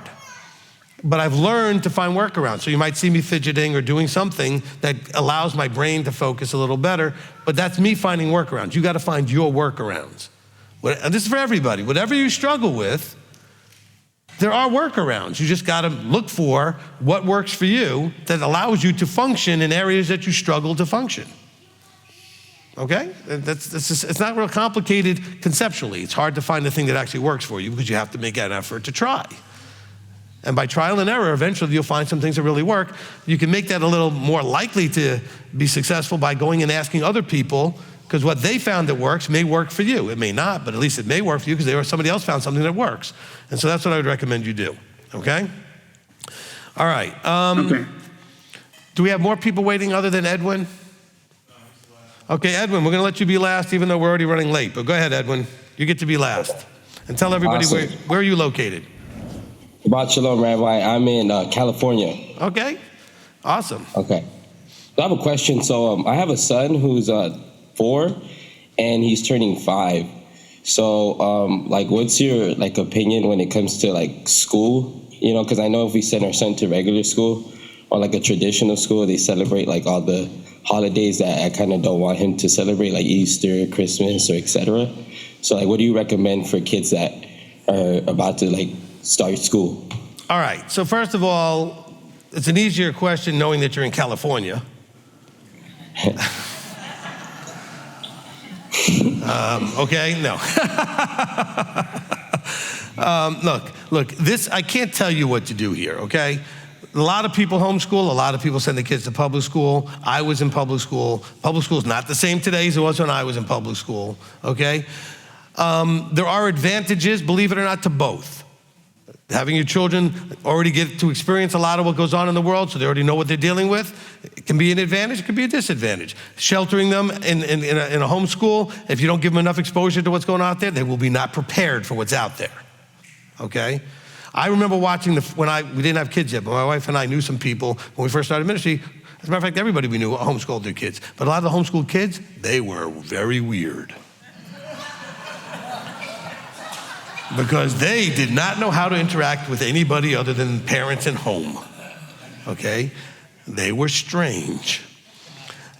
But I've learned to find workarounds. So you might see me fidgeting or doing something that allows my brain to focus a little better, but that's me finding workarounds. You gotta find your workarounds. And this is for everybody. Whatever you struggle with, there are workarounds. You just gotta look for what works for you that allows you to function in areas that you struggle to function. Okay? It's not real complicated conceptually. It's hard to find the thing that actually works for you because you have to make an effort to try. And by trial and error, eventually you'll find some things that really work. You can make that a little more likely to be successful by going and asking other people, because what they found that works may work for you. It may not, but at least it may work for you because somebody else found something that works. And so that's what I would recommend you do, okay? All right. Okay. Do we have more people waiting other than Edwin? Okay, Edwin, we're gonna let you be last even though we're already running late, but go ahead, Edwin. You get to be last. And tell everybody Awesome. where are you located? Shabbat Shalom, Rabbi. I'm in California. Okay, awesome. Okay. So I have a question. So I have a son who's 4 and he's turning 5. So what's your opinion when it comes to school? You know, because I know if we send our son to regular school or a traditional school, they celebrate all the holidays that I kind of don't want him to celebrate, like Easter, Christmas, or etc. So what do you recommend for kids that are about to start school? All right, so first of all, it's an easier question knowing that you're in California. Okay, no. Look, this, I can't tell you what to do here, okay? A lot of people homeschool, a lot of people send their kids to public school. I was in public school. Public school is not the same today as it was when I was in public school, okay? There are advantages, believe it or not, to both. Having your children already get to experience a lot of what goes on in the world, so they already know what they're dealing with, it can be an advantage, it can be a disadvantage. Sheltering them in a homeschool, if you don't give them enough exposure to what's going on out there, they will be not prepared for what's out there, okay? I remember watching we didn't have kids yet, but my wife and I knew some people when we first started ministry. As a matter of fact, everybody we knew homeschooled their kids. But a lot of the homeschooled kids, they were very weird. Because they did not know how to interact with anybody other than parents and home, okay? They were strange.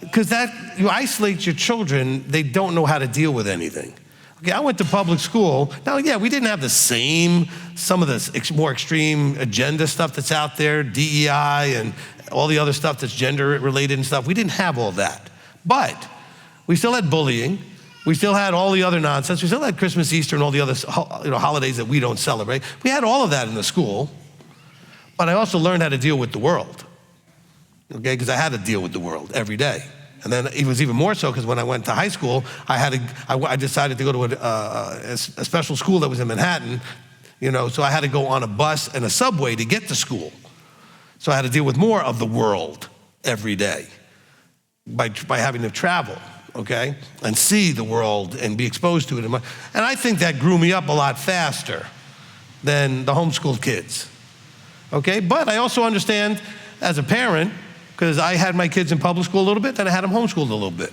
Because you isolate your children, they don't know how to deal with anything. Okay, I went to public school. Now, yeah, we didn't have some of the more extreme agenda stuff that's out there, DEI and all the other stuff that's gender related and stuff. We didn't have all that. But we still had bullying. We still had all the other nonsense. We still had Christmas, Easter, and all the other holidays that we don't celebrate. We had all of that in the school. But I also learned how to deal with the world, okay? Because I had to deal with the world every day. And then it was even more so because when I went to high school, I decided to go to a special school that was in Manhattan, so I had to go on a bus and a subway to get to school. So I had to deal with more of the world every day by having to travel, okay, and see the world and be exposed to it. And I think that grew me up a lot faster than the homeschooled kids, okay? But I also understand as a parent, because I had my kids in public school a little bit, then I had them homeschooled a little bit.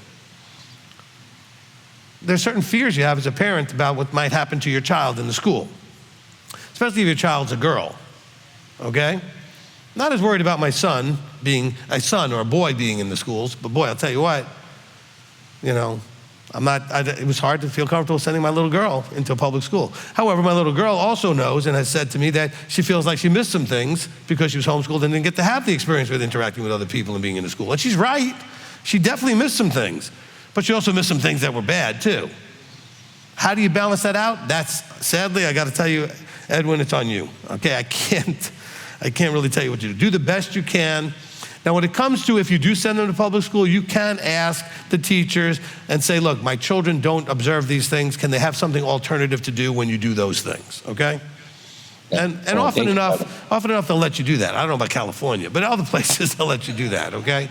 There's certain fears you have as a parent about what might happen to your child in the school, especially if your child's a girl, okay? Not as worried about my son being a son or a boy being in the schools, but boy, I'll tell you what, it was hard to feel comfortable sending my little girl into a public school. However, my little girl also knows and has said to me that she feels like she missed some things because she was homeschooled and didn't get to have the experience with interacting with other people and being in the school. And she's right. She definitely missed some things, but she also missed some things that were bad too. How do you balance that out? Sadly, I got to tell you, Edwin, it's on you. Okay, I can't really tell you what to do. Do the best you can. Now, when it comes to if you do send them to public school, you can ask the teachers and say, look, my children don't observe these things. Can they have something alternative to do when you do those things, okay? And often enough, they'll let you do that. I don't know about California, but other places, they'll let you do that, okay?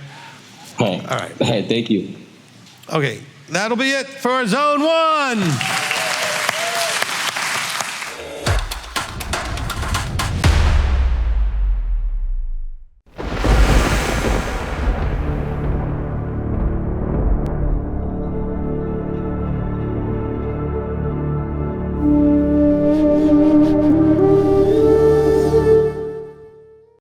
All right. Thank you. Okay, that'll be it for Zone 1.